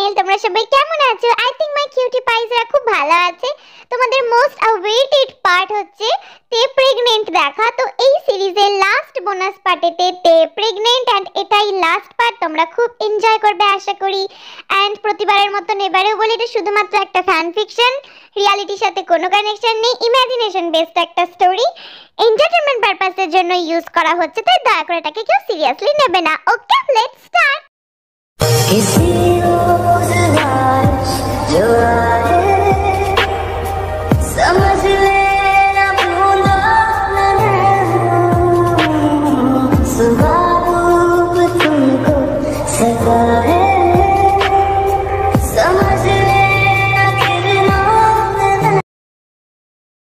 Channel. তোমরা সবাই কেমন আছো? আই থিংক মাই কিউটি পাইজরা খুব ভালো আছে। তোমাদের মোস্ট অ্যাওয়েটেড পার্ট হচ্ছে তে প্রেগন্যান্ট দেখা। তো এই সিরিজের লাস্ট বোনাস পার্টেতে তে প্রেগন্যান্ট এন্ড এটাই লাস্ট পার্ট। তোমরা খুব এনজয় করবে আশা করি। এন্ড প্রতিবারের মতো এবারেও বলি এটা শুধুমাত্র একটা ফ্যান ফিকশন, রিয়ালিটির সাথে কোনো কানেকশন নেই, ইমাজিনেশন বেসড একটা স্টোরি, এন্টারটেইনমেন্ট পারপাসের জন্য ইউজ করা হচ্ছে, তাই দয়া করে এটাকে কেউ সিরিয়াসলি নেবে না। ওকে, লেটস স্টার্ট।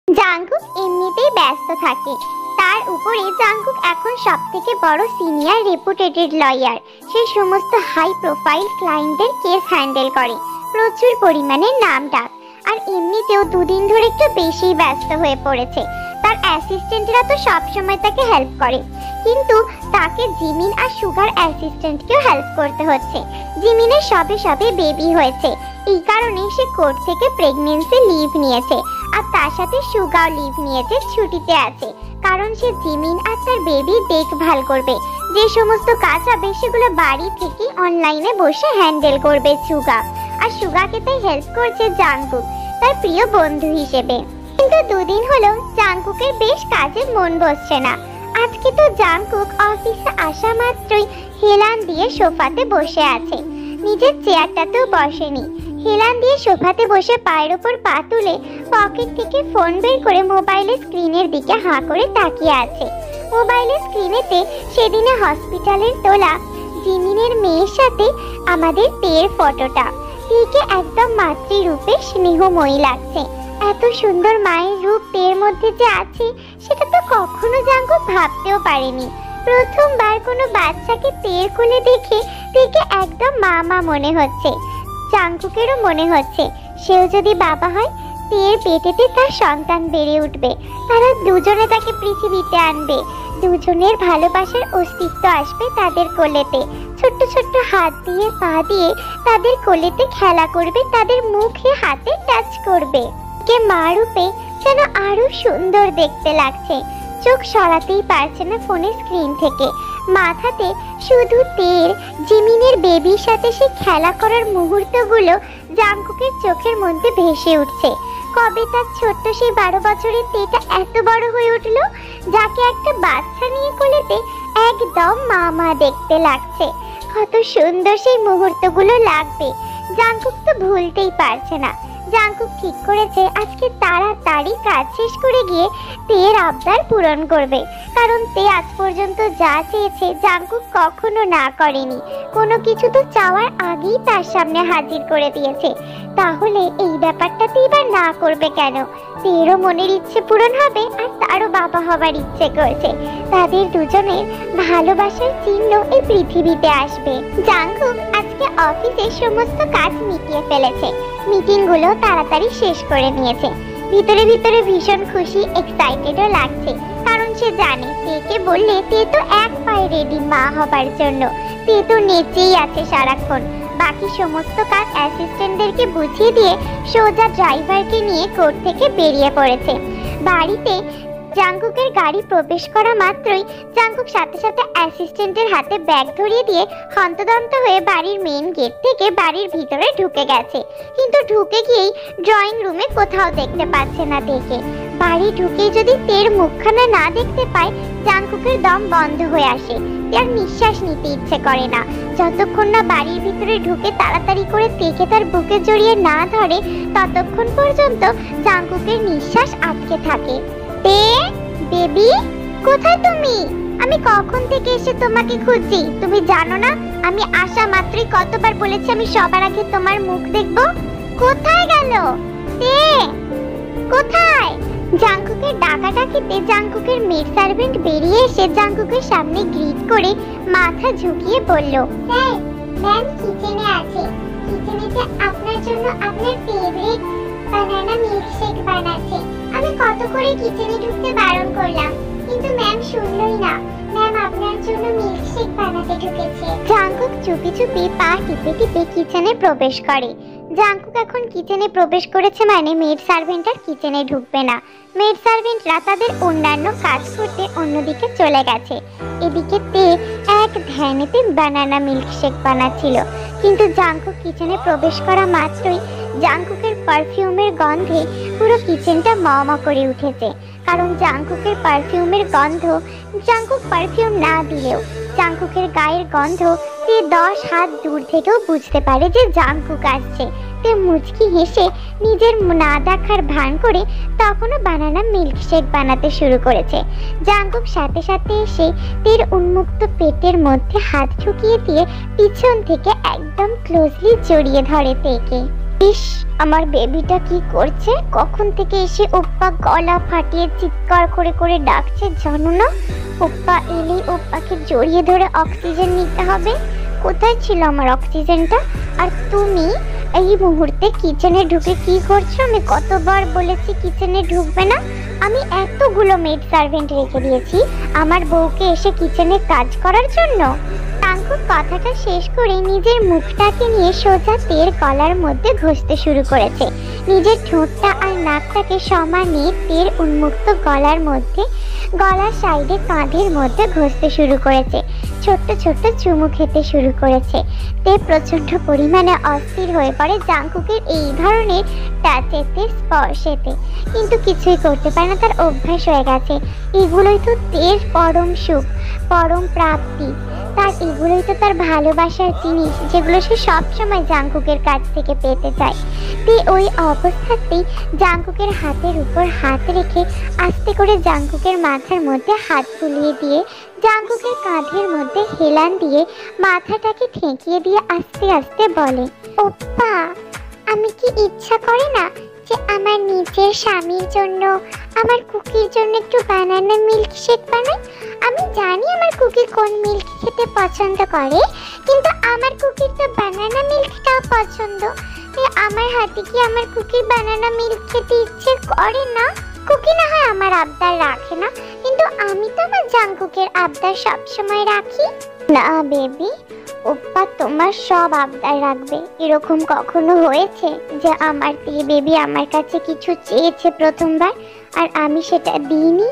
জাংকুক এমনিতেই ব্যস্ত থাকে, তার উপরে জাংকুক এখন সবথেকে বড় সিনিয়র রেপুটেটেড লয়ার। সে সমস্ত হাই প্রোফাইল ক্লায়েন্টদের কেস হ্যান্ডেল করে, প্রচুর পরিমাণে নাম ডাক। আর এমনিতেও দুদিন ধরে একটু বেশি ব্যস্ত হয়ে পড়েছে। তার অ্যাসিস্ট্যান্টরা তো সবসময় তাকে হেল্প করে, কিন্তু তাকে জিমিন আর সুগার অ্যাসিস্ট্যান্টকেও হেল্প করতে হচ্ছে। জিমিনের সবে সবে বেবি হয়েছে, এই কারণে সে কোর্ট থেকে প্রেগন্যান্সি লিভ নিয়েছে। আর তার সাথে সুগার লিভ নিয়েছে, ছুটিতে আছে, কারণ সে জিমিন আর তার বেবি দেখভাল করবে। যে সমস্ত কাজ হবে সেগুলো বাড়ি থেকে অনলাইনে বসে হ্যান্ডেল করবে সুগা। আর সুগাকে তাই হেল্প করছে জাংকুক তার প্রিয় বন্ধু হিসেবে। কিন্তু দুদিন হলো জাংকুকের বেশ কাজে মন বসছে না। আজকে তো জাংকুক অফিসে আসা মাত্রই হেলান দিয়ে সোফাতে বসে আছে, নিজের চেয়ারটাতেও বসেনি। হেলান দিয়ে সোফাতে বসে পায়ের উপর পা তুলে পকেট থেকে ফোন বের করে মোবাইলের স্ক্রিনের দিকে হাঁ করে তাকিয়ে আছে। মোবাইলের স্ক্রিনেতে সেদিনে হসপিটালের তোলা জিমিনের মেয়ের সাথে আমাদের তের ফটোটা। তেকে একদম মাতৃরূপে স্নেহময়ী লাগছে। এত সুন্দর মায়ের রূপ তের মধ্যে যে আছে সেটা তো কখনো জাংকুক ভাবতেও পারেনি। প্রথমবার কোনো বাচ্চাকে তের কোলে দেখে তেকে একদম মা মনে হচ্ছে। জাংকুকেরও মনে হচ্ছে সেও যদি বাবা হয়, তের পেটেতে তার সন্তান বেড়ে উঠবে, তারা দুজনে তাকে পৃথিবীতে আনবে, দুজনের ভালোবাসার অস্তিত্ব আসবে তাদের কোলেতে। ছোট্ট ছোট্ট হাত দিয়ে পা দিয়ে তাদের কোলেতে খেলা করবে, তাদের মুখে হাতে টাচ করবে। কে মা রূপে যেন আরো সুন্দর দেখতে লাগছে। চোখ সরাতেই পারছে না ফোনের স্ক্রিন থেকে। মাথাতে শুধু তের জিমিনের বেবির সাথে সে খেলা করার মুহূর্তগুলো জাংকুকের চোখের মধ্যে ভেসে উঠছে। কবে তার ছোট্ট সেই 12 বছরের তেটা এত বড় হয়ে উঠলো, যাকে একটা বাচ্চা নিয়ে কোলেতে একদম মা দেখতে লাগছে। কত সুন্দর সেই মুহূর্তগুলো লাগবে, জাংকুক তো ভুলতেই পারছে না। জাংকুক ঠিক করেছে আজকে তাড়াতাড়ি কাজ শেষ করে গিয়ে তের আবদার পূরণ করবে, কারণ তে আজ পর্যন্ত যা চেয়েছে জাংকুক কখনো না করেনি। কোনো কিছু তো চাওয়ার আগেই তার সামনে হাজির করে দিয়েছে, তাহলে এই ব্যাপারটাতে এবার না করবে কেন? তেরও মনের ইচ্ছে পূরণ হবে আর তারও বাবা হবার ইচ্ছে করছে। তাদের দুজনের ভালোবাসার চিহ্ন এই পৃথিবীতে আসবে। জাংকুক আজকে অফিসের সমস্ত কাজ মিটিয়ে ফেলেছে, মিটিংগুলো তাড়াতাড়ি শেষ করে নিয়েছে। ভিতরে ভিতরে ভীষণ খুশি, এক্সাইটেডও লাগছে, কারণ সে জানে তেকে বললে তে তো এক পায়ে রেডি মা হবার জন্য। তে তো নেচেই আছে সারাক্ষণ। বাকি সমস্ত কাজ অ্যাসিস্ট্যান্টদেরকে বুঝিয়ে দিয়ে সোজা ড্রাইভারকে নিয়ে কোর্ট থেকে বেরিয়ে পড়েছে। বাড়িতে জাংকুকের গাড়ি প্রবেশ করা মাত্রই জাংকুক সাথে সাথে অ্যাসিস্ট্যান্টের হাতে ব্যাগ ধরিয়ে দিয়ে হন্তদন্ত হয়ে বাড়ির মেইন গেট থেকে বাড়ির ভিতরে ঢুকে গেছে। কিন্তু ঢুকে গিয়েই ড্রয়িং রুমে কোথাও দেখতে পাচ্ছে না তেকে। বাড়ি ঢুকেই যদি তের মুখখানা না দেখতে পায়, জাংকুকের দম বন্ধ হয়ে আসে, তার নিঃশ্বাস নিতে ইচ্ছে করে না। যতক্ষণ না বাড়ির ভিতরে ঢুকে তাড়াতাড়ি করে তেকে তার বুকে জড়িয়ে না ধরে, ততক্ষণ পর্যন্ত জাংকুকের নিঃশ্বাস আটকে থাকে। তে বেবি, কোথায় তুমি? আমি কখন থেকে এসে তোমাকে খুঁজছি, তুমি জানো না? আমি আসা মাত্রই কতবার বলেছি আমি সবার আগে তোমার মুখ দেখব। কোথায় গেল তে? কোথায়? জাংকুকের ডাকাডাকিতে জাংকুকের মেড সার্ভেন্ট বেরিয়ে এসে জাংকুকের সামনে গ্রিট করে মাথা ঝুঁকিয়ে বলল, স্যার, ম্যাম কিচেনে আছে। কিচেনেতে আপনার জন্য আপনার ফেভারিট বানানা মিল্কশেক বানাচ্ছে। আমি কত করে কিচেনে ঢুকতে বারণ করলাম, কিন্তু ম্যাম শুনলই না। ম্যাম ম্যাম আপনার জন্য মিল্কশেক বানাতে ঢুকেছে। জাঙ্কুক চুপি চুপি পা টিপে টিপে কিচেনে প্রবেশ করে। জাঙ্কুক এখন কিচেনে প্রবেশ করেছে মানে মেড সার্ভেন্ট আর কিচেনে ঢুকবে না। মেড সার্ভেন্টরা তাদের অন্যান্য কাজ করতে অন্যদিকে চলে গেছে। এদিকে তে এক ধ্যানেতে বানানা মিল্কশেক বানাচ্ছিল, কিন্তু জাঙ্কুক কিচেনে প্রবেশ করা মাত্রই জাঙ্কুকের পারফিউমের গন্ধে পুরো কিচেনটা ম করে উঠেছে। কারণ জাঙ্কুকের পারফিউমের গন্ধ, জাঙ্কুক পারফিউম না দিলেও জাঙ্কুকের গায়ের গন্ধ তে 10 হাত দূর থেকেও বুঝতে পারে যে জাঙ্কুক আসছে। তে মুচকি হেসে নিজের না দেখার ভান করে তখনও বানানা মিল্কশেক বানাতে শুরু করেছে। জাঙ্কুক সাথে সাথে এসে তের উন্মুক্ত পেটের মধ্যে হাত ঢুকিয়ে দিয়ে পিছন থেকে একদম ক্লোজলি জড়িয়ে ধরে তেকে। ইস, আমার বেবিটা কি করছে? কখন থেকে এসে ওপ্পা গলা ফাটিয়ে চিৎকার করে করে ডাকছে জানো না? ওপ্পা এলেই ওপ্পাকে জড়িয়ে ধরে অক্সিজেন নিতে হবে। কোথায় ছিল আমার অক্সিজেনটা? আর তুমি এই মুহূর্তে কিচেনে ঢুকে কি করছো? আমি কতবার বলেছি কিচেনে ঢুকবে না। আমি এতগুলো মেড সার্ভেন্ট রেখে দিয়েছি আমার বউকে এসে কিচেনে কাজ করার জন্য। জাঙ্কুক কথাটা শেষ করে নিজের মুখটাকে নিয়ে সোজা তের গলার মধ্যে ঘষতে শুরু করেছে। নিজের ঠোঁটটা আর নাকটাকে সমানে তের উন্মুক্ত গলার মধ্যে, গলার সাইডে কাঁধের মধ্যে ঘষতে শুরু করেছে। ছোট্ট ছোট্ট চুমু খেতে শুরু করেছে। তে প্রচন্ড পরিমাণে অস্থির হয়ে পড়ে জাঙ্কুকের এই ধরনের টাচেতে, স্পর্শেতে, কিন্তু কিছুই করতে পারে না, তার অভ্যাস হয়ে গেছে। এগুলোই তো তের পরম সুখ, পরম প্রাপ্তি। তার এগুলোই তো তার ভালোবাসার জিনিস, যেগুলো সে সবসময় জাঙ্কুকের কাছ থেকে পেতে চায়। তে ওই অবস্থাতেই জাঙ্কুকের হাতের উপর হাত রেখে আস্তে করে জাঙ্কুকের মাথার মধ্যে হাত বুলিয়ে দিয়ে জাঙ্কুকের কাঁধের মধ্যে হেলান দিয়ে মাথাটাকে ঠেকিয়ে দিয়ে আস্তে আস্তে বলে, ওপ্পা আমি কি ইচ্ছা করে না যে আমার নিজের স্বামীর জন্য, আমার কুকির জন্য একটু বানানা মিল্কশেক বানাই? আমি জানি আমার কুকি কোন মিল্ক খেতে পছন্দ করে, কিন্তু আমার কুকির তো বানানা মিল্কটাও পছন্দ। আমার হাতে কি আমার কুকির বানানা মিল্ক খেতে ইচ্ছে করে না? কুকি না হয় আমার আবদার রাখে না, কিন্তু আমি তো আমার জাঙ্কুকের আবদার সবসময় রাখি। না বেবি, ওপ্পা তোমার সব আবদার রাখবে। এরকম কখনো হয়েছে যে আমার বেবি আমার কাছে কিছু চেয়েছে প্রথমবার আর আমি সেটা দিইনি?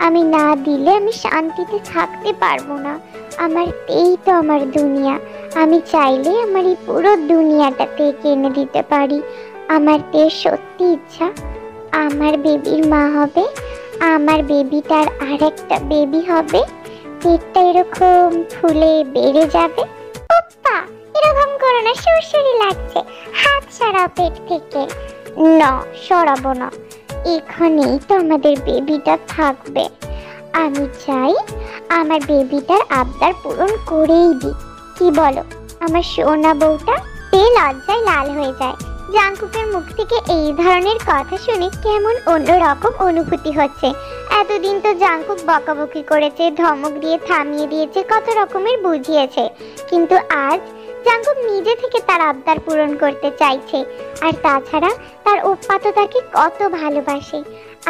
আমি না দিলে আমি শান্তিতে থাকতে পারবো না। আমার এই তো আমার দুনিয়া। আমি চাইলে আমার এই পুরো দুনিয়াটা থেকে এনে দিতে পারি। আমার সত্যি ইচ্ছা আমার বেবির মা হবে, আমার বেবিটার আরেকটা বেবি হবে, পেটটা এরকম ফুলে বেড়ে যাবে। ওপ্পা এরকম করো না, সুরসুরি লাগছে, হাত সরাও পেট থেকে। না সরাবো না, এখানেই তো আমাদের বেবিটা থাকবে। আমি চাই আমার বেবিটার আবদার পূরণ করেই দিই। কি বলো আমার সোনা বউটা? তে লজ্জায় লাল হয়ে যায়। জাঙ্কুকের মুখ থেকে এই ধরনের কথা শুনে কেমন অন্যরকম অনুভূতি হচ্ছে। এতদিন তো জাঙ্কুক বকাবকি করেছে, ধমক দিয়ে থামিয়ে দিয়েছে, কত রকমের বুঝিয়েছে, কিন্তু আজ জাঙ্কুক নিজে থেকে তার আবদার পূরণ করতে চাইছে। আর তাছাড়া তার ওপ্পা তো তাকে কত ভালোবাসে।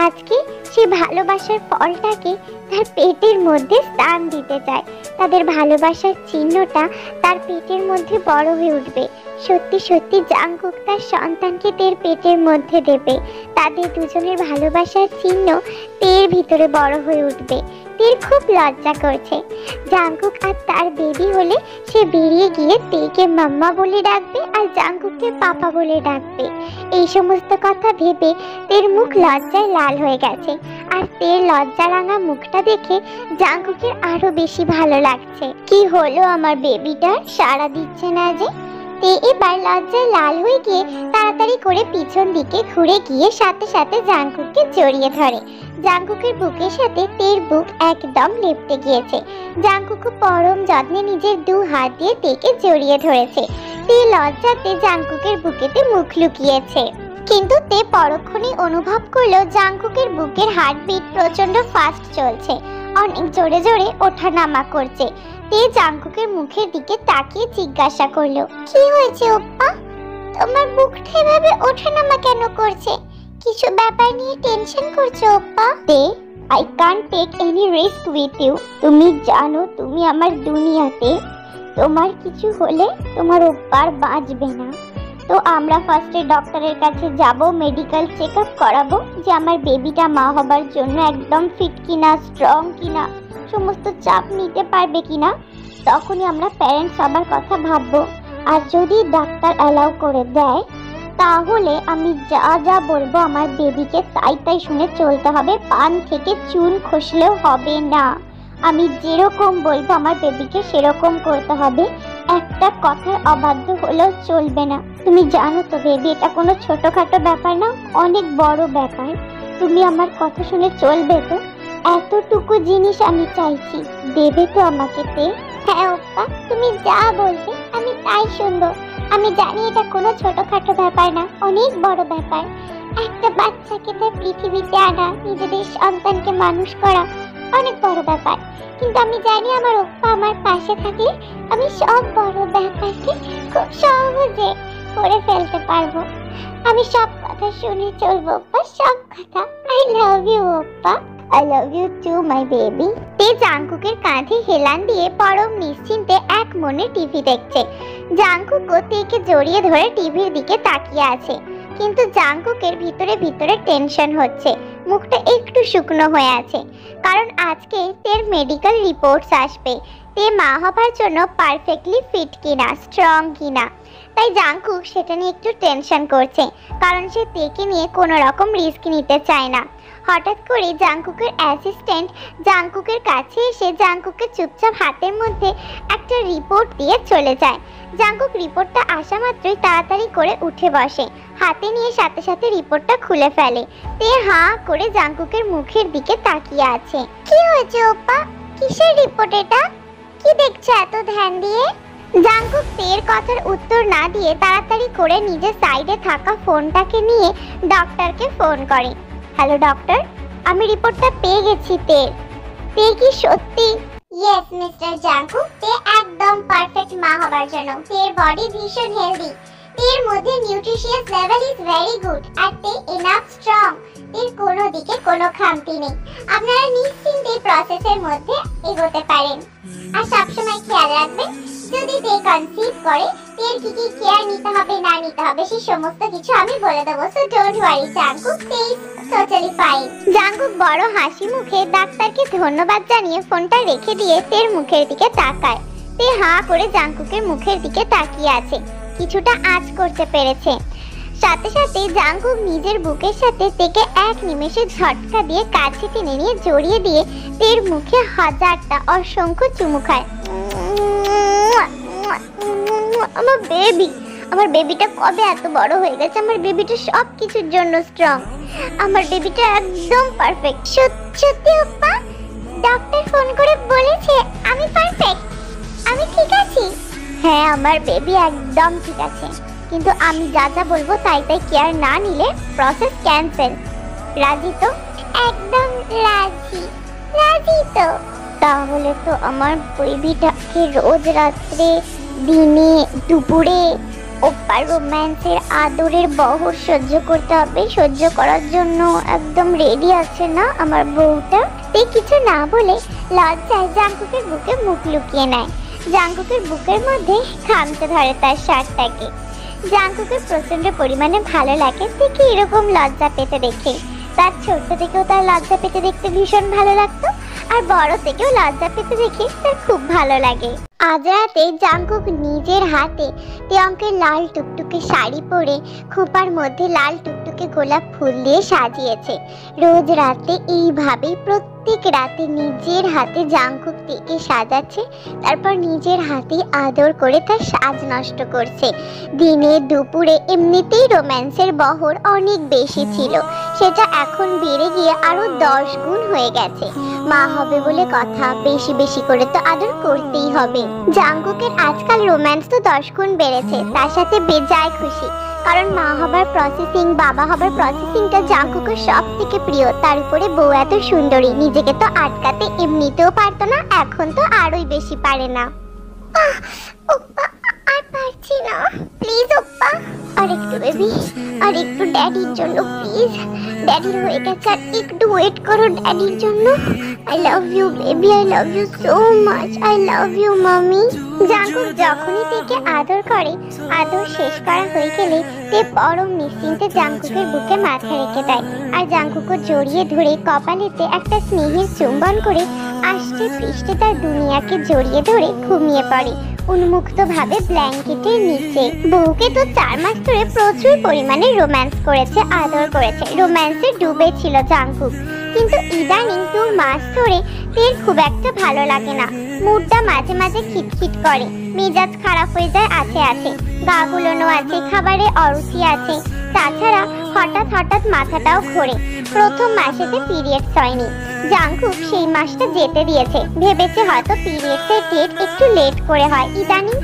আজকে সে ভালোবাসার ফলটাকে তার পেটের মধ্যে স্থান দিতে চায়। তাদের ভালোবাসার চিহ্নটা তার পেটের মধ্যে বড় হয়ে উঠবে। সত্যি সত্যি জাঙ্কুক তার সন্তানকে তের পেটের মধ্যে দেবে। তাদের দুজনের ভালোবাসার চিহ্ন তের ভিতরে বড় হয়ে উঠবে। তের খুব লজ্জা করছে। জাঙ্কুক আর তার বেবি হলে সে বেরিয়ে গিয়ে তেকে মাম্মা বলে ডাকবে আর জাঙ্কুককে পাপা বলে ডাকবে। এই সমস্ত কথা ভেবে তের মুখ লজ্জায় লাল হয়ে গেছে। আর তের লজ্জা রাঙা মুখটা দেখে জাঙ্কুকের আরো বেশি ভালো লাগছে। কি হলো আমার বেবিটার? সাড়া দিচ্ছে না যে। তে এবার লজ্জায় লাল হয়ে গিয়ে তাড়াতাড়ি করে পিছন দিকে ঘুরে গিয়ে সাথে সাথে জাঙ্কুককে জড়িয়ে ধরে। জাঙ্কুকের বুকের সাথে তের বুক একদম লেপ্টে গিয়েছে। জাঙ্কুকও পরম যত্নে নিজের 2 হাত দিয়ে তেকে জড়িয়ে ধরেছে। তে লজ্জাতে জাঙ্কুকের বুকেতে মুখ লুকিয়েছে, কিন্তু তে পরক্ষণে অনুভব করলো জাঙ্কুকের বুকের হার্টবিট প্রচন্ড ফাস্ট চলছে, অনেক জোরে জোরে ওঠানামা করছে। তে জাঙ্কুকের মুখের দিকে তাকিয়ে জিজ্ঞাসা করলো, কি হয়েছে ওপ্পা? তোমার বুকটা এভাবে ওঠানামা কেন করছে? কিছু ব্যাপার নিয়ে টেনশন করছো ওপ্পা? তে I can't take any risk with you. তুমি জানো তুমি আমার দুনিয়াতে, তোমার কিছু হলে তোমার ওপ্পা আর বাঁচবে না। তো আমরা ফার্স্টে ডক্টরের কাছে যাব, মেডিকেল চেক আপ করাবো যে আমার বেবিটা মা হবার জন্য একদম ফিট কিনা, স্ট্রং কিনা, সমস্ত চাপ নিতে পারবে কিনা। তখনই আমরা প্যারেন্টস সবার কথা ভাববো। আর যদি ডাক্তার অ্যালাউ করে দেয় তাহলে আমি যা যা বলবো আমার বেবিকে তাই তাই শুনে চলতে হবে। পান থেকে চুন খসলেও হবে না। আমি যেরকম বলবো আমার বেবিকে সেরকম করতে হবে। একটা কথার অবাধ্য হলেও চলবে না। তুমি জানো তো বেবি, এটা কোনো ছোটখাটো ব্যাপার না, অনেক বড় ব্যাপার। তুমি আমার কথা শুনে চলবে তো? এতটুকু জিনিস আমি চাইছি, দেবে তো আমাকে তে? হ্যাঁ ওপ্পা, তুমি যা বলবে আমি তাই শুনবো। আমি জানি এটা কোনো ছোটখাটো ব্যাপার না, অনেক বড় ব্যাপার। একটা বাচ্চাকে তার পৃথিবীতে আনা, নিজেদের সন্তানকে মানুষ করা অনেক বড় ব্যাপার। কিন্তু আমি জানি আমার ওপ্পা আমার পাশে থাকলে আমি সব বড় ব্যাপারকে খুব সহজে করে ফেলতে পারবো। আমি সব কথা শুনে চলবো ওপ্পা, সব কথা। আই লাভ ইউ ওপ্পা। I love you too my baby। তে জাংকুকের কাঁধে হেলান দিয়ে পরম নিশ্চিন্তে এক মনে টিভি দেখছে। জাংকুকও তেকে জড়িয়ে ধরে টিভির দিকে তাকিয়ে আছে। কিন্তু জাংকুকের ভিতরে ভিতরে টেনশন হচ্ছে, মুখটা একটু শুকনো হয়ে আছে। কারণ আজকে তের মেডিকেল রিপোর্টস আসবে, তে মা হবার জন্য পারফেক্টলি ফিট কিনা, স্ট্রং কিনা। তাই জাংকুক সেটা নিয়ে একটু টেনশন করছে, কারণ সে তেকে নিয়ে কোনো রকম রিস্ক নিতে চায় না। হঠাৎ করে জাংকুকের অ্যাসিস্ট্যান্ট জাংকুকের কাছে এসে জাংকুকের চুপচাপ হাতের মধ্যে একটা রিপোর্ট দিয়ে চলে যায়। জাংকুক রিপোর্টটা আসা মাত্রই তাড়াতাড়ি করে উঠে বসে, হাতে নিয়ে সাথে সাথে রিপোর্টটা খুলে ফেলে। তে হাঁ করে জাংকুকের মুখের দিকে তাকিয়ে আছে। কি হয়েছে ওপ্পা? কিসের রিপোর্ট এটা? কি দেখছে এত ধ্যান দিয়ে? জাংকুক তের কথার উত্তর না দিয়ে তাড়াতাড়ি করে নিজের সাইডে থাকা ফোনটাকে নিয়ে ডক্টরকে ফোন করে। হ্যালো ডক্টর, আমি রিপোর্টটা পেয়ে গেছি তের। তে কি সত্যি? ইয়েস মিস্টার জাংকুক, তে একদম পারফেক্ট মা হবার জন্য। তের বডি ভীষণ হেলদি, তের মধ্যে nutritious level is very good, আর তে এনাফ স্ট্রং। তের কোনো দিকে কোনো খামতি নেই। আপনারা নিশ্চিন্তে প্রসেসের মধ্যে এগোতে পারেন। আর সবসময় খেয়াল রাখবেন যদি তে কনসিভ করে তের কি কি কেয়ার নিতে হবে না নিতে হবে সেই সমস্ত কিছু আমি বলে দেবো। সো ডোন্ট ওয়ারি জাংকুক, তে ইজ টোটালি ফাইন। জাংকুক বড় হাসি মুখে ডাক্তারকে ধন্যবাদ জানিয়ে ফোনটা রেখে দিয়ে তের মুখের দিকে তাকায়। তে হাঁ করে জাংকুকের মুখের দিকে তাকিয়ে আছে, কিছুটা আঁচ করতে পেরেছে। সাথে সাথে জাংকুক নিজের বুকের সাথে তেকে এক নিমেষে ঝটকা দিয়ে কাছে টেনে নিয়ে জড়িয়ে দিয়ে তের মুখে হাজারটা অসংখ্য চুমু খায়। আমার বেবি, আমার বেবিটা কবে এত বড় হয়ে গেছে। আমার বেবিটা সব কিছুর জন্য স্ট্রং। আমার বেবিটা একদম পারফেক্ট। সত্যি ওপ্পা, ডক্টর ফোন করে বলেছে আমি পারফেক্ট, আমি ঠিক আছি? হ্যাঁ, আমার বেবি একদম ঠিক আছে, কিন্তু আমি যা যা বলবো তাই তাই কেয়ার না নিলে প্রসেস ক্যান্সেল। রাজি তো? একদম রাজি। রাজি তো? তাহলে তো আমার বেবিটাকে রোজ রাত্রে, দিনে, দুপুরে ওপ্পার রোম্যান্সের আদরের বহর সহ্য করতে হবে। সহ্য করার জন্য একদম রেডি আছে না আমার বউটা? তে কিছু না বলে লজ্জায় জাংকুকের বুকে মুখ লুকিয়ে নেয়। জাংকুকের বুকের মধ্যে খামচে ধরে তার শার্টটাকে। জাংকুকের প্রচন্ড পরিমাণে ভালো লাগে থেকে এরকম লজ্জা পেতে দেখে। তার ছোট থেকেও তার লজ্জা পেতে দেখতে ভীষণ ভালো লাগতো, আর বড় থেকেও লজ্জা পেতে দেখে তার খুব ভালো লাগে। আজ রাতে জাংকুক নিজের হাতে তেয়ংকের লাল টুকটুকে শাড়ি পরে খোপার মধ্যে লাল টুকটুকে গোলাপ ফুল দিয়ে সাজিয়েছে। রোজ রাতে এইভাবেই প্রত্যেক রাতে নিজের হাতে জাংকুক তেকে সাজাচ্ছে, তারপর নিজের হাতে আদর করে তার সাজ নষ্ট করছে। দিনে দুপুরে এমনিতেই রোম্যান্সের বহর অনেক বেশি ছিল, সেটা এখন বেড়ে গিয়ে আরো 10 গুণ হয়ে গেছে। মা হবে বলে কথা, বেশি বেশি করে তো আদর করতেই হবে। জাংকুকের আজকাল রোম্যান্স তো 10 গুণ বেড়েছে, তার সাথে বেজায় খুশি। কারণ মা হবার প্রসেসিং, বাবা হবার প্রসেসিংটা জাংকুকের সব থেকে প্রিয়। তার উপরে বউ এত সুন্দরী, নিজেকে তো আটকাতে এমনিতেও পারতো না, এখন তো আরোই বেশি পারে না। ওপ্পা, আর পারছি না, প্লিজ ওপ্পা, আর একটু বেবি, আর একটু ড্যাডির জন্য প্লিজ, ড্যাডির হয়ে গেছে, আর একটু ওয়েট করো ড্যাডির জন্য। I love you baby, I love you so much, I love you mummy. Jungkook যখনই তেকে আদর করে, আদর শেষ করা হয়ে গেলে তে পরম নিশ্চিন্তে জাঙ্কুকের বুকে মাথা রেখে দেয়, আর জাঙ্কুকও জড়িয়ে ধরে কপালেতে একটা স্নেহের চুম্বন করে আষ্টে পৃষ্ঠে তার দুনিয়াকে জড়িয়ে ধরে ঘুমিয়ে পড়ে উন্মুক্ত ভাবে ব্ল্যাঙ্কেটের নিচে। বউকে তো 4 মাস ধরে প্রচুর পরিমাণে রোম্যান্স করেছে, আদর করেছে, রোম্যান্সে ডুবে ছিল জাঙ্কুক। কিন্তু ইদানিং 2 মাস ধরে তের খুব একটা ভালো লাগে না, মুডটা মাঝে মাঝে খিটখিট করে, মেজাজ খারাপ হয়ে যায় আছে আছে, গা গুলোনো আছে, খাবারে অরুচি আছে, তাছাড়া হঠাৎ হঠাৎ মাথাটাও ঘোরে। প্রথম মাসেতে পিরিয়ডস হয়নি, জাঙ্কুক সেই মাসটা যেতে দিয়েছে, ভেবেছে হয়তো পিরিয়ডসের ডেট একটু লেট করে হয়, ইদানিং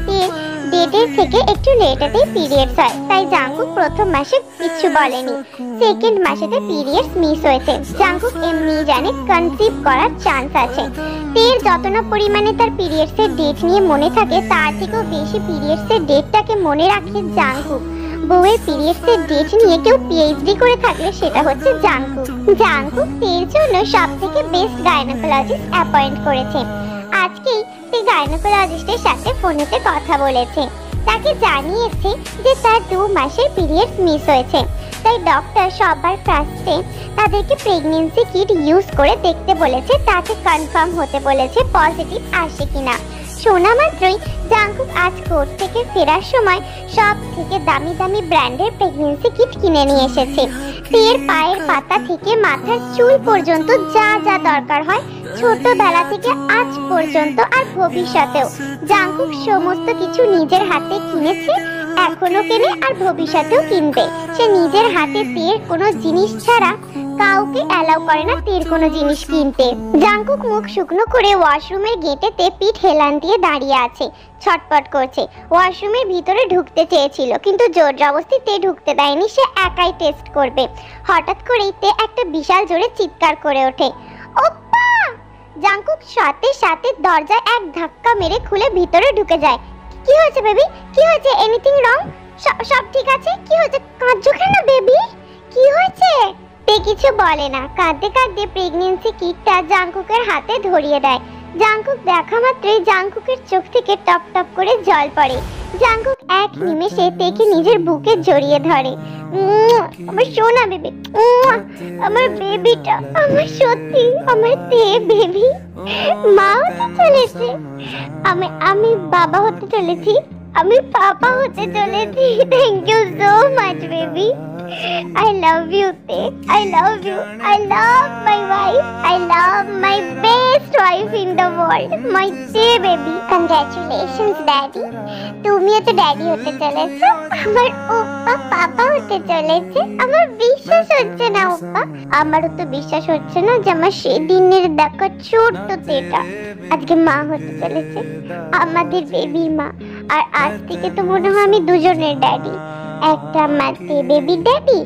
ডেটের থেকে একটু লেটেতেই পিরিয়ডস হয়, তাই জাঙ্কুক প্রথম মাসে কিছু বলেনি। সেকেন্ড মাসেতে পিরিয়ডস মিস হয়েছে, জাঙ্কুক এমনিই জানে কনসিভ করার চান্স আছে। তের যত না পরিমাণে তার পিরিয়ডসের ডেট নিয়ে মনে থাকে, তার থেকেও বেশি পিরিয়ডসের ডেটটাকে মনে রাখে জাঙ্কুক। বউয়ের পিরিয়ডসের ডেট নিয়ে কেউ পিএইচডি করে থাকলে সেটা হচ্ছে জাঙ্কুক। জাঙ্কুক তের জন্য সবথেকে বেস্ট গাইনোকোলজিস্ট অ্যাপয়েন্ট করেছে। আজকেই সে গাইনোকোলজিস্টের সাথে ফোনেতে কথা বলেছে, তাকে জানিয়েছে যে তার 2 মাসের পিরিয়ডস মিস হয়েছে, তাই ডক্টর সবার ফার্স্টে তাদেরকে প্রেগন্যান্সি কিট ইউজ করে দেখতে বলেছে, তাতে কনফার্ম হতে বলেছে পজিটিভ আসে কিনা। শোনা মাত্রই জাঙ্কুক আজ কোর্ট থেকে ফেরার সময় সব থেকে দামি দামি ব্র্যান্ডের প্রেগন্যান্সি কিট কিনে নিয়ে এসেছে। তের পায়ের পাতা থেকে মাথার চুল পর্যন্ত যা যা দরকার হয় ছোটবেলা থেকে আজ পর্যন্ত আর ভবিষ্যতেও জাঙ্কুক সমস্ত কিছু নিজের হাতে কিনেছে, এখনো কেনে আর ভবিষ্যতেও কিনবে। সে নিজের হাতে তের কোনো জিনিস ছাড়া কাউকে অ্যালাউ করে না তের কোনো জিনিস কিনতে। জাঙ্কুক মুখ শুকনো করে ওয়াশরুমের গেটেতে পিঠ হেলান দিয়ে দাঁড়িয়ে আছে, ছটপট করছে। ওয়াশরুমের ভিতরে ঢুকতে চেয়েছিল, কিন্তু জোর জবরদস্তিতে ঢুকতে দেয়নি, সে একাই টেস্ট করবে। হঠাৎ করেই তে একটা বিশাল জোরে চিৎকার করে ওঠে, ওপ্পা! জাঙ্কুক সাথে সাথে দরজা এক ধাক্কা মেরে খুলে ভিতরে ঢুকে যায়। কি হয়েছে বেবি, কি হয়েছে? Anything wrong? সব ঠিক আছে? কি হয়েছে? কাঁদছো কেন বেবি? কি হয়েছে? তে কিছু বলে না, কাঁদতে কাঁদতে প্রেগন্যান্সি কিটটা জাঙ্কুকের হাতে ধরিয়ে দেয়। জাঙ্কুক দেখা মাত্রই জাঙ্কুকের চোখ থেকে টপ টপ করে জল পড়ে। জাঙ্কুক এক নিমেষে তেকে নিজের বুকে জড়িয়ে ধরে। আমার সোনা বেবি, আমার বেবিটা, আমার সত্যি আমার তে বেবি মা হতে চলেছে, আমি বাবা হতে চলেছি, আমি পাপা হতে চলেছি। Thank you so much baby, I love you te, I love you, I love my wife, I love my best wife in the world, my dear baby. Congratulations daddy, তুমিও তো ড্যাডি হতে চলেছো, আমার Oppa পাপা হতে চলেছে। আমার বিশ্বাস হচ্ছে না ওপ্পা, আমারও তো বিশ্বাস হচ্ছে না যে আমার সেদিনের দেখা ছোট্ট তেটা আজকে মা হতে চলেছে, আমাদের বেবি মা। আর আজ থেকে তো মনে হয় আমি দুজনের ড্যাডি, একটা মাতে বেবি ড্যাডি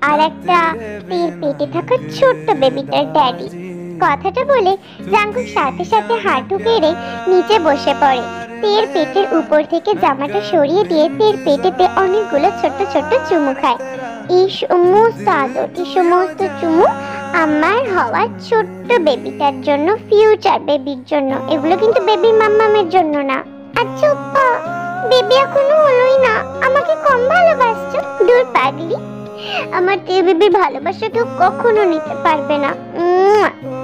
আর একটা তের পেটে থাকা ছোট্ট বেবিটার ড্যাডি। কথাটা বলে জাঙ্কুক সাথে সাথে হাঁটু গেড়ে নিচে বসে পড়ে। তের পেটের উপর থেকে জামাটা সরিয়ে দিয়ে তের পেটেতে অনেকগুলো ছোট্ট ছোট্ট চুমু খায়। এই সমস্ত আদর, এই সমস্ত চুমু আমার হওয়া ছোট্ট বেবিটার জন্য, ফিউচার বেবির জন্য, এগুলো কিন্তু বেবি মাম্মামের জন্য না। আচ্ছা বেবি এখনো হলোই না, আমাকে কম ভালোবাসছো? দূর পাগলি, আমার তে বেবির ভালোবাসা কেউ কখনো নিতে পারবে না।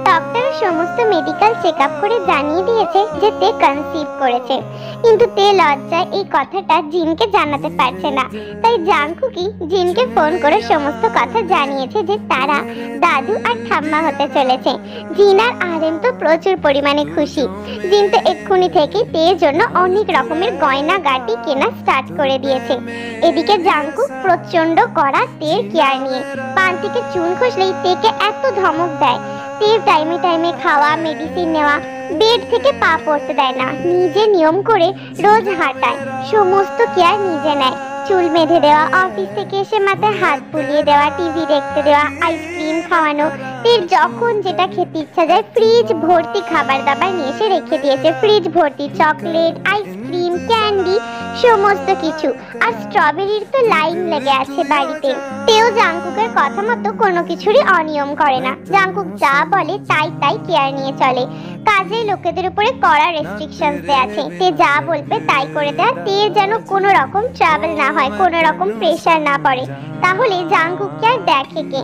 ডক্টর সমস্ত মেডিকেল চেকআপ করে জানিয়ে দিয়েছে যে তে কনসিভ করেছে, কিন্তু তে লজ্জায় এই কথাটা জিনকে জানাতে পারছে না। তাই জাঙ্কুকই জিনকে ফোন করে সমস্ত কথা জানিয়েছে যে তারা দাদু আর ঠাম্মা হতে চলেছে। জিন আর আরেম তো প্রচুর পরিমাণে খুশি। জিন তো এক্ষুনি থেকে তের জন্য অনেক রকমের গয়না গাটি কেনা স্টার্ট করে দিয়েছে। এদিকে জাঙ্কুক প্রচন্ড কড়া তের কেয়ার নিয়ে, পান থেকে চুন খসলেই তেকে এত ধমক দেয়। তের টাইমে টাইমে খাওয়া, মেডিসিন নেওয়া, বেড থেকে পা পড়তে দেয় না, নিজে নিয়ম করে রোজ হাঁটায়, সমস্ত কেয়ার নিজে নেয়। চুল বেঁধে দেওয়া, অফিস থেকে এসে মাথায় হাত বুলিয়ে দেওয়া, টিভি দেখতে দেওয়া, আইসক্রিম খাওয়ানো, তের যখন যেটা খেতে ইচ্ছা যায় ফ্রিজ ভর্তি খাবার দাবার নিয়ে এসে রেখে দিয়েছে। ফ্রিজ ভর্তি চকলেট, আইসক্রিম, ক্যান্ডি, সমস্ত কিছু। আর স্ট্রবেরির তো লাইন লেগে আছে বাড়িতে। তেও জাংকুকের কথা মতো কোনো কিছুরই অনিয়ম করে না। জাংকুক যা বলে তাই তাই কেয়ার নিয়ে চলে। কাজে লোকেদের উপরে কড়া রেস্ট্রিকশনস দেয়া আছে। তে যা বলবে তাই করে দেয়। তে যেন কোনো রকম ট্রাভেল না হয়, কোনো রকম প্রেশার না পড়ে। তাহলে জাংকুককে আর দেখে কে?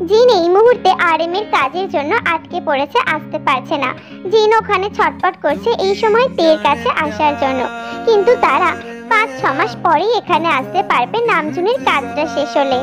জিন এই মুহূর্তে আরএম এর কাজের জন্য আটকে পড়েছে, আসতে পারছে না। জিন ওখানে ছটপট করছে এই সময় তের কাছে আসার জন্য, কিন্তু তারা 5-6 মাস পরেই এখানে আসতে পারবে নামজুনের কাজটা শেষ হলে।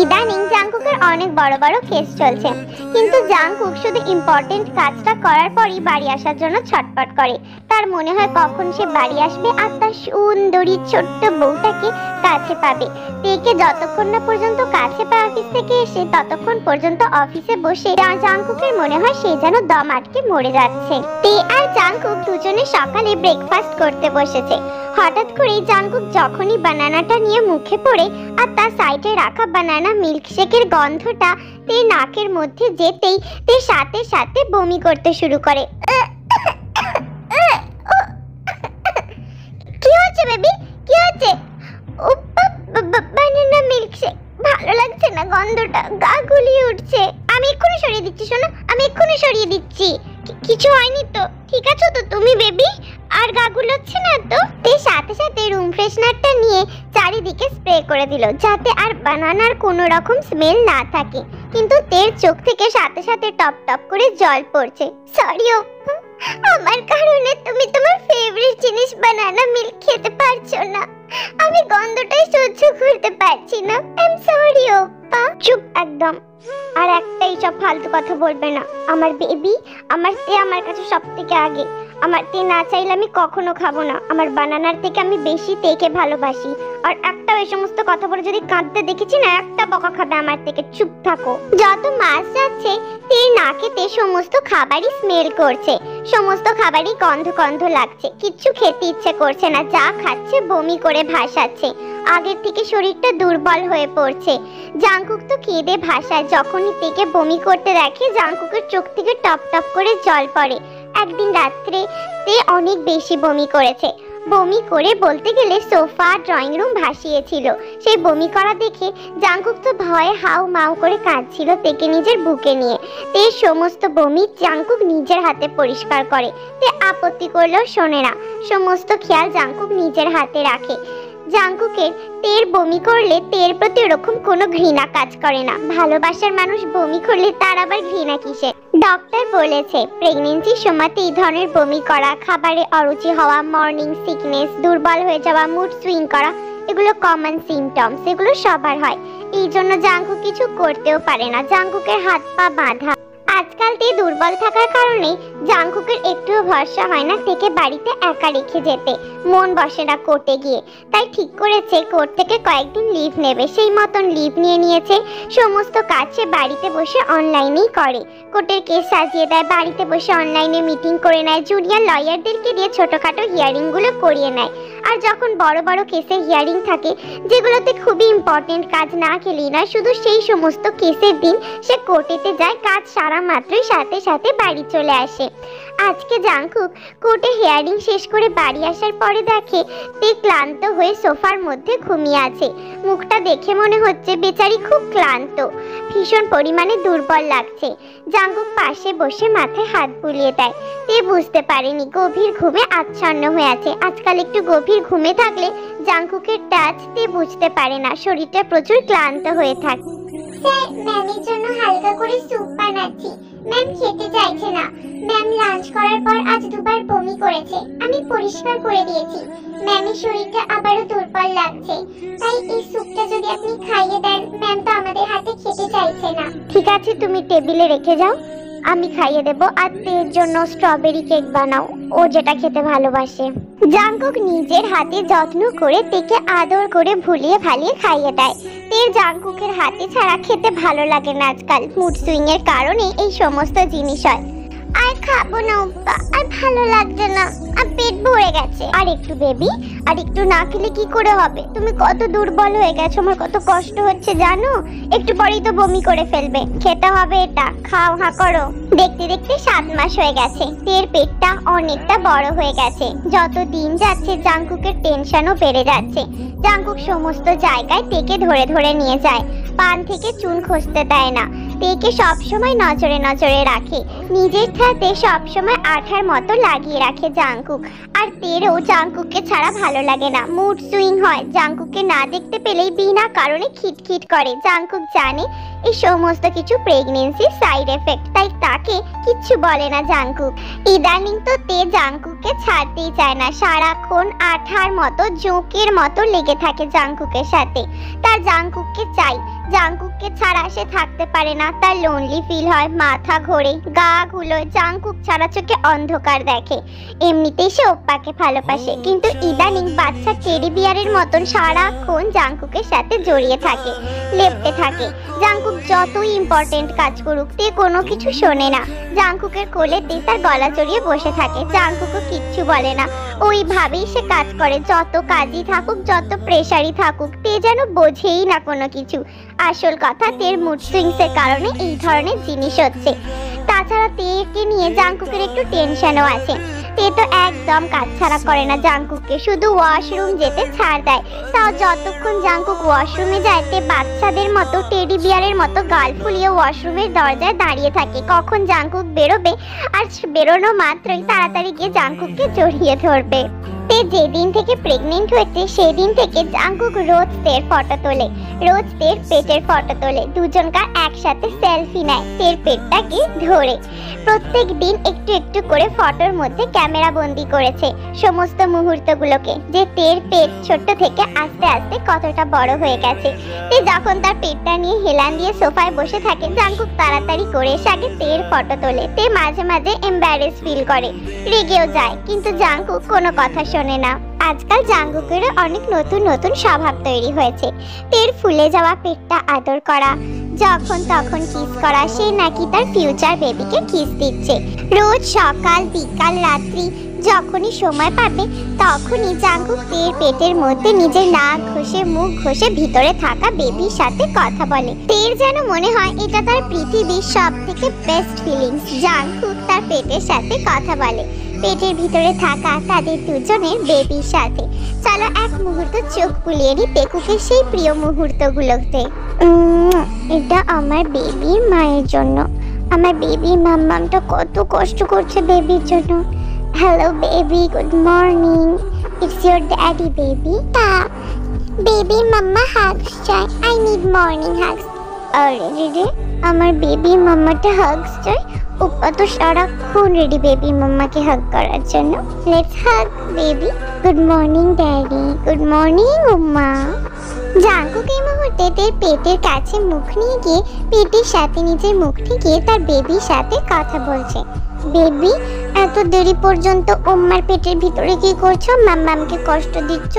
ইদানিং জাংকুকের অনেক বড় বড় কেস চলছে, কিন্তু জাংকুক শুধু ইম্পর্টেন্ট কাজটা করার পরই বাড়ি আসার জন্য ছটপট করে। তার মনে হয় কখন সে বাড়ি আসবে আর তার সুন্দরী ছোট্ট বউটাকে কাছে পাবে। তেকে যতক্ষণ না পর্যন্ত কাছে পায় অফিস থেকে এসে, ততক্ষণ পর্যন্ত অফিসে বসে জাংকুকের মনে হয় সে যেন দম আটকে মরে যাচ্ছে। তে আর জাংকুক দুজনে সকালে ব্রেকফাস্ট করতে বসেছে। হঠাৎ করেই জাংকুক যখনই বানানাটা নিয়ে মুখে পড়ে আর তার সাইডে রাখা বানানা মিল্কশেকের গন্ধটা তের নাকের মধ্যে যেতেই তে সাথে সাথে বমি করতে শুরু করে। কি হচ্ছে বেবি, কি হচ্ছে? বানানা মিল্কশেক ভালো লাগছে না, গন্ধটা গা গুলিয়ে উঠছে। আমি এক্ষুনি সরিয়ে দিচ্ছি শোনো, আমি এক্ষুনি সরিয়ে দিচ্ছি। কিছু হয়নি তো? ঠিক আছে তো তুমি বেবি? আর গা গুলোচ্ছে না তো? তে সাথে সাথে রুম ফ্রেশনারটা নিয়ে চারিদিকে স্প্রে করে দিল, যাতে আর বানানার কোনো রকম স্মেল না থাকে। কিন্তু তের চোখ থেকে সাথে সাথে টপ টপ করে জল পড়ছে। সরিও, আমার কারণে তুমি তোমার ফেভারিট জিনিস বানানা মিল্ক খেতে পারছো না। আমি গন্ধটাই সহ্য করতে পারছি না। আই এম সরি ওপা। চুপ একদম, আর একটাই সব ফালতু কথা বলবে না। আমার বেবি, আমার তে আমার কাছে সবথেকে আগে। আমার তে না চাইলে আমি কখনো খাবো না। আমার বানানার থেকে আমি বেশি তেকে ভালোবাসি। আর একটা ওই সমস্ত কথা বলে যদি কাঁদতে দেখেছি না, একটা বকা খাবে আমার থেকে। চুপ থাকো। যত মাস যাচ্ছে তের নাকেতে সমস্ত খাবারই স্মেল করছে, সমস্ত খাবারই গন্ধ গন্ধ লাগছে। কিচ্ছু খেতে ইচ্ছে করছে না, যা খাচ্ছে বমি করে ভাসাচ্ছে। আগের থেকে শরীরটা দুর্বল হয়ে পড়ছে। জাংকুক তো কেঁদে ভাসায় যখনই তেকে বমি করতে দেখে। জাংকুকের চোখ থেকে টপ টপ করে জল পড়ে। একদিন রাত্রে তে অনেক বেশি বমি করেছে। বমি করে বলতে গেলে সোফা ড্রয়িং রুম ভাসিয়েছিল। সেই বমি করা দেখে জাংকুক তো ভয়ে হাউ মাউ করে কাঁদছিল তেকে নিজের বুকে নিয়ে। তে সমস্ত বমি জাংকুক নিজের হাতে পরিষ্কার করে। তে আপত্তি করলেও শোনে না, সমস্ত খেয়াল জাংকুক নিজের হাতে রাখে। জাংকুকের তের বমি করলে তের প্রতি ওরকম কোনো ঘৃণা কাজ করে না। ভালোবাসার মানুষ বমি করলে তার আবার ঘৃণা কিসের? ডক্টর বলেছে প্রেগন্যান্সির সময়তে এই ধরনের বমি করা, খাবারে অরুচি হওয়া, মর্নিং সিকনেস, দুর্বল হয়ে যাওয়া, মুড সুইং করা, এগুলো কমন সিমটমস। এগুলো সবার হয়। এই জন্য জাংকুক কিছু করতেও পারে না। জাংকুকের হাত পা বাঁধা। আজকাল তে দুর্বল থাকার কারণে জাংকুকের একটুও ভরসা হয় না তেকে বাড়িতে একা রেখে যেতে। মন বসে না কোর্টে গিয়ে, তাই ঠিক করেছে কোর্ট থেকে কয়েকদিন লিভ নেবে। সেই মতন লিভ নিয়ে নিয়েছে। সমস্ত কাজ সে বাড়িতে বসে অনলাইনেই করে। কোর্টের কেস সাজিয়ে দেয়, বাড়িতে বসে অনলাইনে মিটিং করে নেয়, জুনিয়র লয়ারদেরকে দিয়ে ছোটখাটো হিয়ারিংগুলো করিয়ে নেয়। আর যখন বড় বড় কেসের হিয়ারিং থাকে, যেগুলোতে খুবই ইম্পর্টেন্ট কাজ না খেলেই নয়, শুধু সেই সমস্ত কেসের দিন সে কোর্টেতে যায়। কাজ সারা মাত্রই সাথে সাথে বাড়ি চলে আসে। আজকে জাংকুক কোর্টে হিয়ারিং শেষ করে বাড়ি আসার পরে দেখে তে ক্লান্ত হয়ে সোফার মধ্যে ঘুমিয়ে আছে। মুখটা দেখে মনে হচ্ছে বেচারি খুব ক্লান্ত, ভীষণ পরিমাণে দুর্বল লাগছে। জাংকুক পাশে বসে মাথায় হাত বুলিয়ে দেয়। তে বুঝতে পারেনি গভীর ঘুমে আচ্ছন্ন হয়ে আছে। আজকাল একটু গভীর ঘুমে থাকলে জাংকুকের টাচ তে বুঝতে পারে না, শরীরটা প্রচুর ক্লান্ত হয়ে থাকে। স্যার, ম্যামের জন্য হালকা করে স্যুপ বানাচ্ছি। ম্যাম খেতে চাইছে না। ম্যাম লাঞ্চ করার পর আজ দুবার বমি করেছে। আমি পরিষ্কার করে দিয়েছি। ম্যামের শরীরটা আবারও দুর্বল লাগছে, তাই এই স্যুপটা যদি আপনি খাইয়ে দেন। ম্যাম তো আমাদের হাতে খেতে চাইছে না। ঠিক আছে, তুমি টেবিলে রেখে যাও, আমি খাইয়ে দেব। আর তের জন্য স্ট্রবেরি কেক বানাও, ও যেটা খেতে ভালোবাসে। জাংকুক নিজের হাতে যত্ন করে তেকে আদর করে ভুলিয়ে ভালিয়ে খাইয়ে দেয়। তের জাংকুকের হাতে ছাড়া খেতে ভালো লাগে না আজকাল। মুড সুইং এর কারণে এই সমস্ত জিনিস হয়। আর খাবো না ওপ্পা, আর ভালো লাগছে না, আর পেট ভরে গেছে। আর একটু বেবি, আর একটু না খেলে কি করে হবে? তুমি কত দুর্বল হয়ে গেছো, আমার কত কষ্ট হচ্ছে জানো। একটু পরেই তো বমি করে ফেলবে। খেতে হবে এটা, খাও, হা করো। দেখতে দেখতে 7 মাস হয়ে গেছে। তের পেটটা অনেকটা বড় হয়ে গেছে। যত দিন যাচ্ছে জাংকুকের টেনশনও বেড়ে যাচ্ছে। জাংকুক সমস্ত জায়গায় তেকে ধরে ধরে নিয়ে যায়, পান থেকে চুন খসতে দেয় না, তেকে সবসময় নজরে নজরে রাখে। নিজের ঠাতে সবসময় আঠার মতো লাগিয়ে রাখে জাংকুক। আর তেরও জাংকুককে ছাড়া ভালো লাগে না, মুড সুইং হয়। জাংকুককে না দেখতে পেলেই বিনা কারণে খিটখিট করে। জাংকুক জানে এই সমস্ত কিছু প্রেগনেন্সির সাইড এফেক্ট, তাই তাকে কিচ্ছু বলে না জাংকুক। ইদানিং তো তে জাংকুককে ছাড়তেই চায় না, সারাক্ষণ আঠার মতো জোকের মতো লেগে থাকে জাংকুকের সাথে। তার জাংকুককে চাই, জাংকুককে ছাড়া সে থাকতে পারে না। তার লোনলি ফিল হয়, মাথা ঘোরে, গা গুলোয়। জাংকুক ছাড়া চোখে অন্ধকার দেখে। এমনিতেই সে ওপ্পাকে ভালোবাসে, কিন্তু ইদানিং বাচ্চা টেডি বিয়ারের মতন সারাক্ষণ জাংকুকের সাথে জড়িয়ে থাকে, লেপটে থাকে। জাংকুক যতই ইম্পর্টেন্ট কাজ করুক, তে কোনো কিছু শোনে না। জাংকুকের কোলেতে তার গলা জড়িয়ে বসে থাকে। জাংকুকও কিচ্ছু বলে না, ওইভাবেই সে কাজ করে। যত কাজই থাকুক, যত প্রেশারই থাকুক, তে যেন বোঝেই না কোনো কিছু। আসল কথা, তের মুড সুইংস এর কারণে এই ধরনের জিনিস হচ্ছে। তাছাড়া তেকে নিয়ে জাংকুকের একটু টেনশনও আছে। তে তো একদম কাজ ছাড়া করে না জাংকুককে, শুধু ওয়াশরুম যেতে ছাড় দেয়। তাও যতক্ষণ জাংকুক ওয়াশরুমে যায়, তে বাচ্চাদের মতো টেডি বিয়ারের মতো গাল ফুলিয়ে ওয়াশরুমের দরজায় দাঁড়িয়ে থাকে, কখন জাংকুক বেরোবে। আর বেরোনো মাত্রই তাড়াতাড়ি গিয়ে জাংকুককে জড়িয়ে ধরবে। তে যেদিন থেকে প্রেগনেন্ট হয়েছে সেদিন থেকে জাংকুক রোজ তের ফটো তোলে, রোজ তের পেটের ফটো তোলে। দুজনকার একসাথে সেলফি নেয়, তের পেটটাকে ধরে। প্রত্যেক দিন একটু একটু করে ফটোর মধ্যে ক্যামেরা বন্দি করেছে সমস্ত মুহূর্তগুলোকে, যে তের পেট ছোট্ট থেকে আস্তে আস্তে কতটা বড় হয়ে গেছে। তে যখন তার পেটটা নিয়ে হেলান দিয়ে সোফায় বসে থাকে, জাংকুক তাড়াতাড়ি করে এসে আগে তের ফটো তোলে। তে মাঝে মাঝে এম্বারেস ফিল করে, রেগেও যায়, কিন্তু জাংকুক কোনো কথা শোনে না। আজকাল জাংকুকের অনেক নতুন নতুন স্বভাব তৈরি হয়েছে। তের ফুলে যাওয়া পেটটা আদর করা, যখন তখন কিস করা। সে নাকি তার ফিউচার বেবিকে কিস দিচ্ছে। রোজ সকাল বিকাল রাত্রি যখনই সময় পাবে তখনই জাংকুক তের পেটের মধ্যে নিজের নাক ঘষে মুখ ঘষে ভিতরে থাকা বেবির সাথে কথা বলে। তের যেন মনে হয় এটা তার পৃথিবীর সব থেকে বেস্ট ফিলিংস। জাংকুক তার পেটের সাথে কথা বলে, পেটের ভিতরে থাকা তাদের দুজনের বেবির সাথে। চলো এক মুহূর্ত চোখ বুলিয়ে নি পেকুকের সেই প্রিয় মুহূর্তগুলোতে। এটা আমার বেবির মায়ের জন্য। আমার বেবি মাম্মামটা কত কষ্ট করছে বেবির জন্য। Hello baby, good morning, it's your daddy baby. Baby mamma hugs চাই, আই নিড মর্নিং হাগস। আরে রে, আমার বেবি মাম্মাটা হাগস চাই। ওপা তো সারাক্ষণ রেডি বেবি মাম্মাকে হাগ করার জন্য। Let's hug baby. Good morning daddy, good morning উম্মা। জাংকুক এই মুহূর্তে তার পেটের কাছে মুখ নিয়ে গিয়ে পেটের সাথে নিজের মুখ ঠেকিয়ে তার বেবির সাথে কথা বলছে। বেবি, এত দেরি পর্যন্ত উম্মার পেটের ভিতরে কি করছো? মাম্মামকে কষ্ট দিচ্ছ?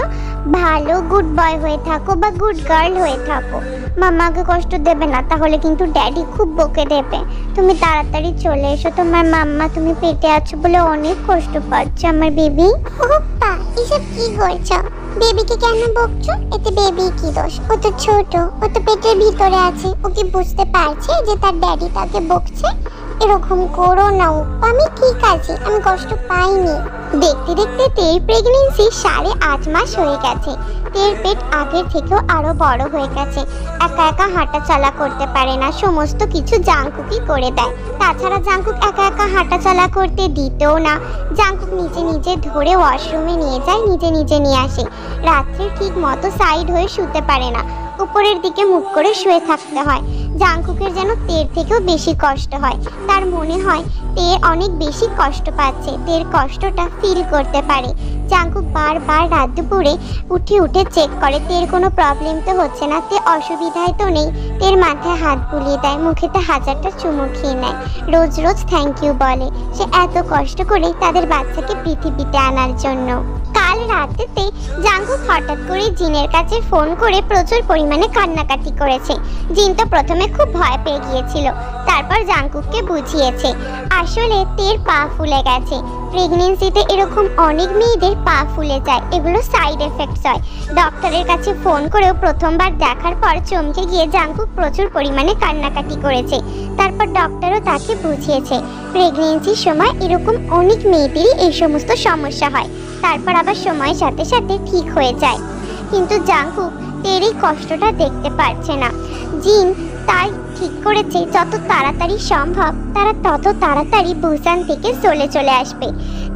ভালো গুড বয় হয়ে থাকো বা গুড গার্ল হয়ে থাকো, মাম্মাকে কষ্ট দেবে না, তাহলে কিন্তু ড্যাডি খুব বকে দেবে। তুমি তাড়াতাড়ি চলে এসো, তোমার মাম্মা তুমি পেটে আছো বলে অনেক কষ্ট পাচ্ছে আমার বেবি। ওপ্পা, এসব কি করছো? বেবিকে কেন বকছো? এতে বেবি কি দোষ? ও তো ছোট, ও তো পেটের ভিতরে আছে, ও কি বুঝতে পারছে যে তার ড্যাডি তাকে বকছে? এরকম করো না ওপ্পা, আমি ঠিক আছি, আমি কষ্ট পাইনি। দেখতে দেখতে তের প্রেগনেন্সি 8.5 মাস হয়ে গেছে। তের পেট আগের থেকেও আরো বড় হয়ে গেছে। একা একা হাঁটা চলা করতে পারে না, সমস্ত কিছু জাংকুকই করে দেয়। তাছাড়া জাংকুক একা একা হাঁটা চলা করতে দিতেও না। জাংকুক নিজে নিজে ধরে ওয়াশরুমে নিয়ে যায়, নিজে নিজে নিয়ে আসে। রাত্রে ঠিক মতো সাইড হয়ে শুতে পারে না, উপরের দিকে মুখ করে শুয়ে থাকতে হয়। জাংকুকের যেন তের থেকেও বেশি কষ্ট হয়। তার মনে হয় তে অনেক বেশি কষ্ট পাচ্ছে, তের কষ্টটা ফিল করতে পারে। জাংকুক বারবার রাত দুপুরে উঠে উঠে চেক করে তের কোনো প্রবলেম তো হচ্ছে না, তে অসুবিধায় তো নেই। তের মাথায় হাত বুলিয়ে দেয়, মুখেতে 1000টা চুমু খেয়ে নেয়, রোজ রোজ থ্যাংক ইউ বলে। সে এত কষ্ট করে তাদের বাচ্চাকে পৃথিবীতে আনার জন্য। কাল রাতেতে জাংকুক হঠাৎ করে জিনের কাছে ফোন করে প্রচুর পরিমাণে কান্নাকাটি করেছে। জিন তো প্রথমে খুব ভয় পেয়ে গিয়েছিল, তারপর জাংকুককে বুঝিয়েছে আসলে তের পা ফুলে গেছে। প্রেগনেন্সিতে এরকম অনেক মেয়েদের পা ফুলে যায়, এগুলো সাইড এফেক্টস হয়। ডক্টরের কাছে ফোন করেও প্রথমবার দেখার পর চমকে গিয়ে জাংকুক প্রচুর পরিমাণে কান্নাকাটি করেছে। তারপর ডক্টরও তাকে বুঝিয়েছে প্রেগনেন্সির সময় এরকম অনেক মেয়েদেরই এই সমস্ত সমস্যা হয়, তারপর আবার সময়ের সাথে সাথে ঠিক হয়ে যায়। কিন্তু জাংকুক তের এই কষ্টটা দেখতে পারছে না। জিন তাই ঠিক করেছে যত তাড়াতাড়ি সম্ভব তারা তত তাড়াতাড়ি বুসান থেকে চলে আসবে।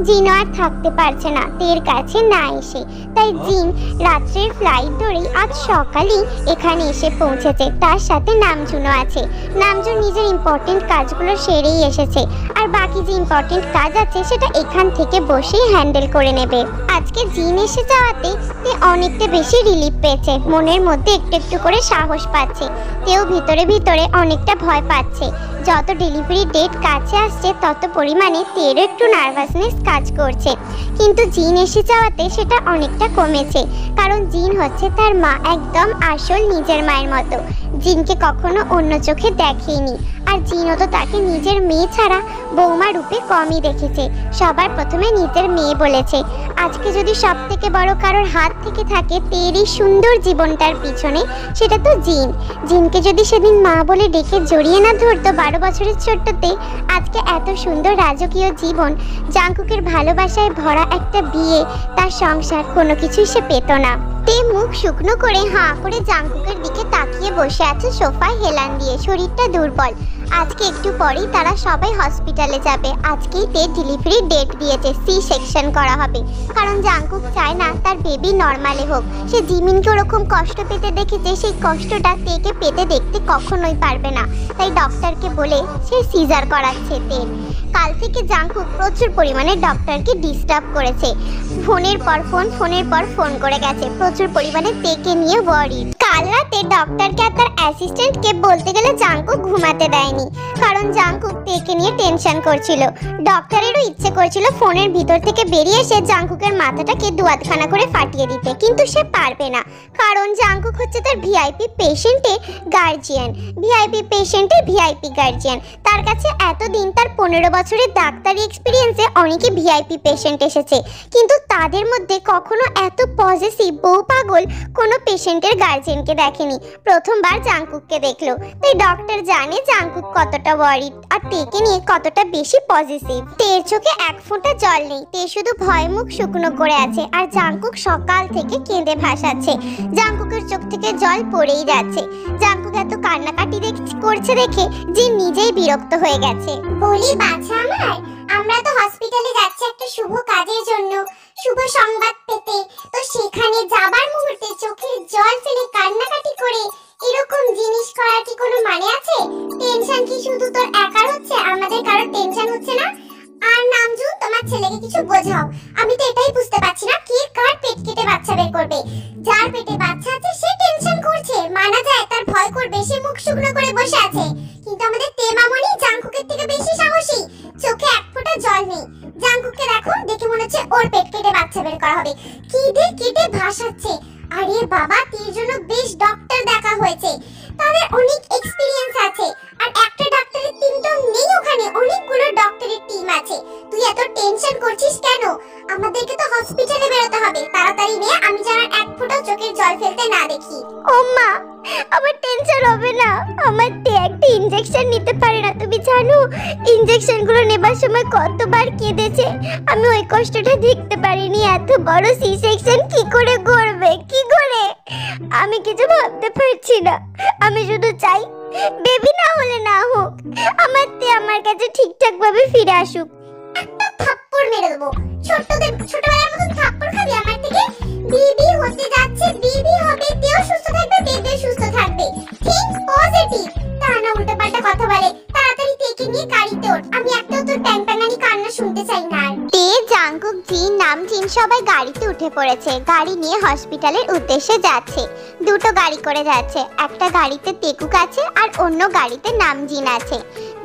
জিন আর থাকতে পারছে না তের কাছে না এসে, তাই জিন রাত্রের ফ্লাইট ধরেই আজ সকালেই এখানে এসে পৌঁছেছে। তার সাথে নামজুনও আছে। নামজুন নিজের ইম্পর্টেন্ট কাজগুলো সেরেই এসেছে, আর বাকি যে ইম্পর্টেন্ট কাজ আছে সেটা এখান থেকে বসেই হ্যান্ডেল করে নেবে। আজকে জিন এসে যাওয়াতে তে অনেকটা বেশি রিলিফ পেয়েছে, মনের মধ্যে একটু একটু করে সাহস পাচ্ছে। তেও ভিতরে ভিতরে অনেকটা ভয় পাচ্ছে। যত ডেলিভারি ডেট কাছে আসছে তত পরিমাণে তেরও একটু নার্ভাসনেস কাজ করছে, কিন্তু জিন এসে যাওয়াতে সেটা অনেকটা কমেছে। কারণ জিন হচ্ছে তার মা, একদম আসল নিজের মায়ের মতো। জিনকে কখনো অন্য চোখে দেখেনি, আর জিনও তো তাকে নিজের মেয়ে ছাড়া বৌমা রূপে কমই দেখেছে। সবার প্রথমে নিজের মেয়ে বলেছে। আজকে যদি সব থেকে বড় কারোর হাত থেকে থাকে তের এই সুন্দর জীবনটার পিছনে, সেটা তো জিন। জিনকে যদি সেদিন মা বলে ডেকে জড়িয়ে না ধরতো 12 বছরের ছোট্টতে, আজকে এত সুন্দর রাজকীয় জীবন, জাংকুকের ভালোবাসায় ভরা একটা বিয়ে, তার সংসার, কোনো কিছুই সে পেত না। তে মুখ শুকনো করে হাঁ করে জাংকুকের দিকে তাকিয়ে বসে আছে সোফায় হেলান দিয়ে। শরীরটা দুর্বল। আজকে একটু পরেই তারা সবাই হসপিটালে যাবে। আজকেই তে ডেলিভারি ডেট দিয়েছে, সি সেকশন করা হবে। কারণ জাংকুক চায় না তার বেবি নর্মালে হোক। সে জিমিনকে ওরকম কষ্ট পেতে দেখেছে, সেই কষ্টটা তেকে পেতে দেখতে কখনোই পারবে না। তাই ডক্টরকে বলে সে সিজার করাচ্ছে তে। কাল থেকে জাংকুক প্রচুর পরিমাণে ডক্টরকে ডিস্টার্ব করেছে। ফোনের পর ফোন করে গেছে, প্রচুর পরিমাণে তেকে নিয়ে ওয়ারিড। কাল রাতে ডক্টরকে আর তার অ্যাসিস্ট্যান্টকে বলতে গেলে জাংকুক ঘুমাতে দেয়নি, কারণ জাংকুক তেকে নিয়ে টেনশন করছিল। ডক্টরেরও ইচ্ছে করছিল ফোনের ভিতর থেকে বেরিয়ে এসে জাংকুকের মাথাটাকে দুয়াতখানা করে ফাটিয়ে দিতে, কিন্তু সে পারবে না। কারণ জাংকুক হচ্ছে তার ভিআইপি পেশেন্টের গার্জিয়ান, ভিআইপি পেশেন্টের ভিআইপি গার্জিয়ান। তার কাছে এতদিন তার 15 বছরের ডাক্তারি এক্সপিরিয়েন্সে অনেকে ভিআইপি পেশেন্ট এসেছে, কিন্তু তাদের মধ্যে কখনো এত পজিটিভ বউ পাগল কোনো পেশেন্টের গার্জিয়ানকে দেখেনি। প্রথমবার জাংকুককে দেখলো, তাই ডক্টর জানে জাংকুক কতটা ওয়ারিড আর তেকে নিয়ে কতটা বেশি পজিটিভ। তের চোখে এক ফোঁটা জল নেই, তে শুধু ভয় মুখ শুকনো করে আছে। আর জাংকুক সকাল থেকে কেঁদে ভাসাচ্ছে। জাংকুকের চোখ থেকে জল পড়েই যাচ্ছে। জাংকুক এত কান্নাকাটি করছে দেখে যে নিজেই বিরক্ত হয়ে গেছে। বলি বাছা আমার, আমরা তো হসপিটালে যাচ্ছি একটা শুভ কাজের জন্য, শুভ সংবাদ পেতে। তো সেখানে যাবার মুহূর্তে চোখের জল ফেলে কান্নাকাটি করে এরকম জিনিস করার কি কোনো মানে আছে? টেনশন কি শুধু তোর একার হচ্ছে, আমাদের কারোর টেনশন হচ্ছে না? আর নামজু, তোমার ছেলেকে কিছু বোঝাও। আমি তো এটাই বুঝতে পারছি না কে কার পেট কেটে বাচ্চা বের করবে। যার পেটে বাচ্চা আছে সে টেনশন করছে, মানা যায় তার ভয় করবে, সে মুখ শুকনো করে বসে আছে। কিন্তু আমাদের তেমামনি জাংকুকের থেকে বেশি সাহসী, চোখে এক ফোঁটা জল নেই। জাংকুককে দেখো, দেখে মনে হচ্ছে ওর পেট কেটে বাচ্চা বের করা হবে। কেটে কেটে ভাসাচ্ছে। আরে বাবা, তোর জন্য বেশ ডক্টর দেখা হয়েছে, তাদের অনেক এক্সপেরিয়েন্স আছে। আর একটা ডাক্তারের টিম তো নেই ওখানে, অনেকগুলো ডক্টরের টিম আছে। তুই এত টেনশন করছিস কেন? আমাদেরকে তো হসপিটালে বেরোতে হবে, তাড়াতাড়ি নে, আমি যেন এক ফোঁটা চোখের জল ফেলতে না দেখি। ও মা, আমার টেনশন হবে না, আমার তে একটা ইনজেকশন নিতে পারে না। তুমি জানো ইনজেকশনগুলো নেবার সময় কতবার কেঁদেছে। আমি ওই কষ্টটা দেখতে পারিনি। এত বড় সি সেকশন কি করে করবে, কি করে? আমি কিছু ভাবতে পারছি না। আমি শুধু চাই বেবি না হলে না হোক, আমার তে আমার কাছে ঠিকঠাক ভাবে ফিরে আসুক। একটা থাপ্পড় মেরে দেবো। ছোটবেলার মতো থাপ্পড় খাবি আমার থেকে? বেবি হতে যাচ্ছে, বেবি হবে, তেও সুস্থ থাকবে, বেবিও সুস্থ থাকবে। থিংক পজিটিভ, তা না উল্টোপাল্টা কথা বলে। তাড়াতাড়ি তেকে নিয়ে গাড়িতে ওঠ, আমি একটাও তোর প্যাংপ্যাঙানি কান্না শুনতে চাই না। তে, জাংকুক, জিন, নামজিন সবাই গাড়িতে উঠে পড়েছে। গাড়ি নিয়ে হসপিটালের উদ্দেশ্যে যাচ্ছে। দুটো গাড়ি করে যাচ্ছে, একটা গাড়িতে তেকুক আছে আর অন্য গাড়িতে নামজিন আছে।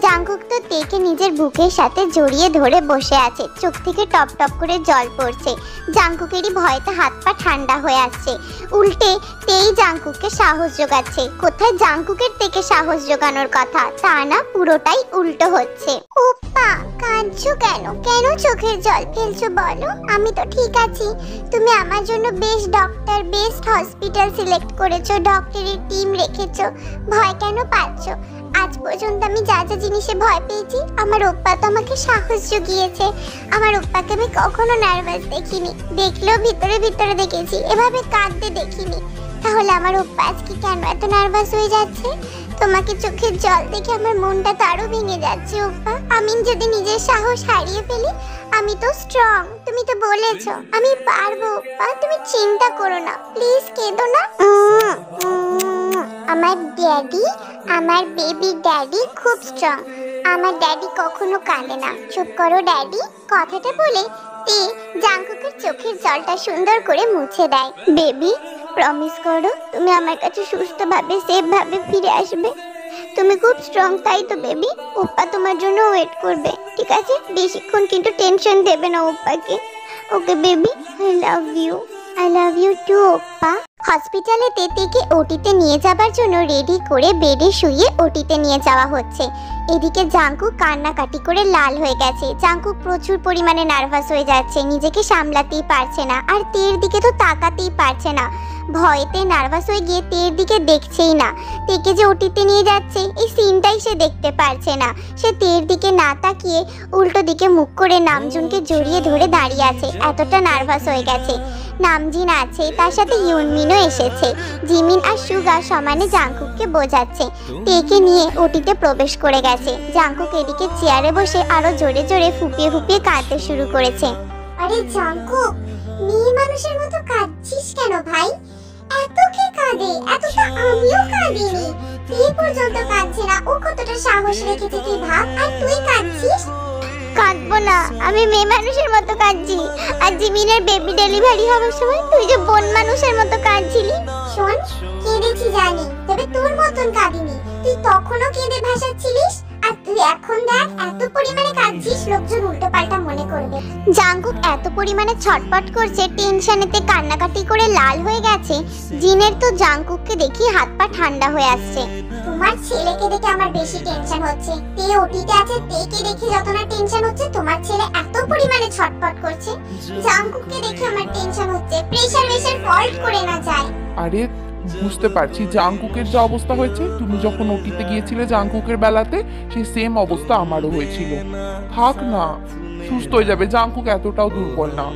জাংকুক তো তেকে নিজের বুকের সাথে জড়িয়ে ধরে বসে আছে, চোখ থেকে টপ টপ করে জল পড়ছে। জাংকুকেরই ভয়তে হাত পা ঠান্ডা হয়ে আসছে। উল্টে তেই জাংকুককে সাহস জোগাচ্ছে। কোথায় জাংকুকের থেকে সাহস জোগানোর কথা, তা না পুরোটাই উল্টো হচ্ছে। ওপ্পা, কাঁদছো কেন? কেন চোখের জল ফেলছো বলো? আমি তো ঠিক আছি। তুমি আমার জন্য best doctor, best hospital select করেছো, ডক্টরের টিম রেখেছো, ভয় কেন পাচ্ছো? আজ পর্যন্ত আমি যা যা জিনিসে ভয় পেয়েছি আমার ওপ্পা তো আমাকে সাহস জুগিয়েছে। আমার ওপ্পাকে আমি কখনো নার্ভাস দেখিনি, দেখলেও ভিতরে ভিতরে দেখেছি, এভাবে কাঁদতে দেখিনি। তাহলে আমার ওপ্পা আজকে কেন এত নার্ভাস হয়ে যাচ্ছে? তোমাকে চোখের জল দেখে আমার মনটা তো আরো ভেঙে যাচ্ছে ওপ্পা। আমি যদি নিজের সাহস হারিয়ে ফেলি, আমি তো স্ট্রং, তুমি তো বলেছো আমি পারবো ওপ্পা, তুমি চিন্তা করো না, প্লিজ কেঁদো না। আমার ড্যাডি, আমার বেবি ড্যাডি খুব স্ট্রং, আমার ড্যাডি কখনো কাঁদে না। চুপ করো ড্যাডি। কথাটা বলে তে জাংকুকের চোখের জলটা সুন্দর করে মুছে দেয়। বেবি, প্রমিস করো তুমি আমার কাছে সুস্থভাবে সেফ ভাবে ফিরে আসবে। তুমি খুব স্ট্রং, তাই তো বেবি? ওপ্পা তোমার জন্য ওয়েট করবে, ঠিক আছে? বেশিক্ষণ কিন্তু টেনশন দেবে না ওপ্পাকে। Okay baby, I love you. I love you too ওপ্পা। হসপিটালে তেকে ওটিতে নিয়ে যাবার জন্য রেডি করে বেডে শুয়ে ওটিতে নিয়ে যাওয়া হচ্ছে। এদিকে জাংকুক কান্নাকাটি করে লাল হয়ে গেছে। জাংকুক প্রচুর পরিমাণে নার্ভাস হয়ে যাচ্ছে, নিজেকে সামলাতেই পারছে না, আর তের দিকে তো তাকাতেই পারছে না। ভয়েতে নার্ভাস হয়ে গিয়ে তের দিকে দেখছেই না। তেকে যে ওটিতে নিয়ে যাচ্ছে এই সিনটাই সে দেখতে পারছে না। সে তের দিকে না তাকিয়ে উল্টো দিকে মুখ করে নামজুনকে জড়িয়ে ধরে দাঁড়িয়ে আছে, এতটা নার্ভাস হয়ে গেছে। নামজিন আছে, তার সাথে ইউনমিনও এসেছে। জিমিন আর সুগা সমানে জাংকুককে বোঝাচ্ছে। তেকে নিয়ে ওটিতে প্রবেশ করে গেছে। জাংকুক এদিকে চেয়ারে বসে আরো জোরে জোরে ফুপিয়ে ফুপিয়ে কাঁদতে শুরু করেছে। আরে জাংকুক, মেয়ে মানুষের মতো কাঁদছিস কেন ভাই? এত কে কাঁদে? এত তো আমিও কাঁদিনি। তুই পর্যন্ত কাঁদছে না, ও কতটা সাহস রেখেছে তুই ভাব, আর তুই কাঁদছিস? কাঁদবো না, আমি মেয়ে মানুষের মতো কাঁদছি। আর জিমিনের বেবি ডেলিভারি হওয়ার সময় তুই যে বোন মানুষের মতো কাঁদছিলি। শোন, কেঁদেছি জানি, তবে তোর মতন কাঁদিনি। তুই তখনও কেঁদে ভাসাচ্ছিলিস, আর তুই এখন দেখ এত পরিমাণে কাঁদছিস, লোকজন উল্টো পাল্টা মনে করবে। জাংকুক এত পরিমাণে ছটপট করছে, টেনশনেতে কান্নাকাটি করে লাল হয়ে গেছে। জিনের তো জাংকুককে দেখি হাত পা ঠান্ডা হয়ে আসছে। তোমার ছেলেকে দেখে আমার বেশি টেনশন হচ্ছে। তে ওটিতে আছে, তেকে দেখে যত না টেনশন হচ্ছে, তোমার ছেলে এত পরিমাণে ছটপট করছে। জাংকুককে দেখে আমার টেনশন হচ্ছে, প্রেসার ফল্ট করে না যায়। আরে বুঝতে পারছি জাংকুকের যে অবস্থা হয়েছে, তুমি যখন ওটিতে গিয়েছিলে জাংকুকের বেলাতে সেই সেম অবস্থা আমারও হয়েছিল। থাক না, সুস্থ হয়ে যাবে। জাংকুক এতটাও দুর্বল না।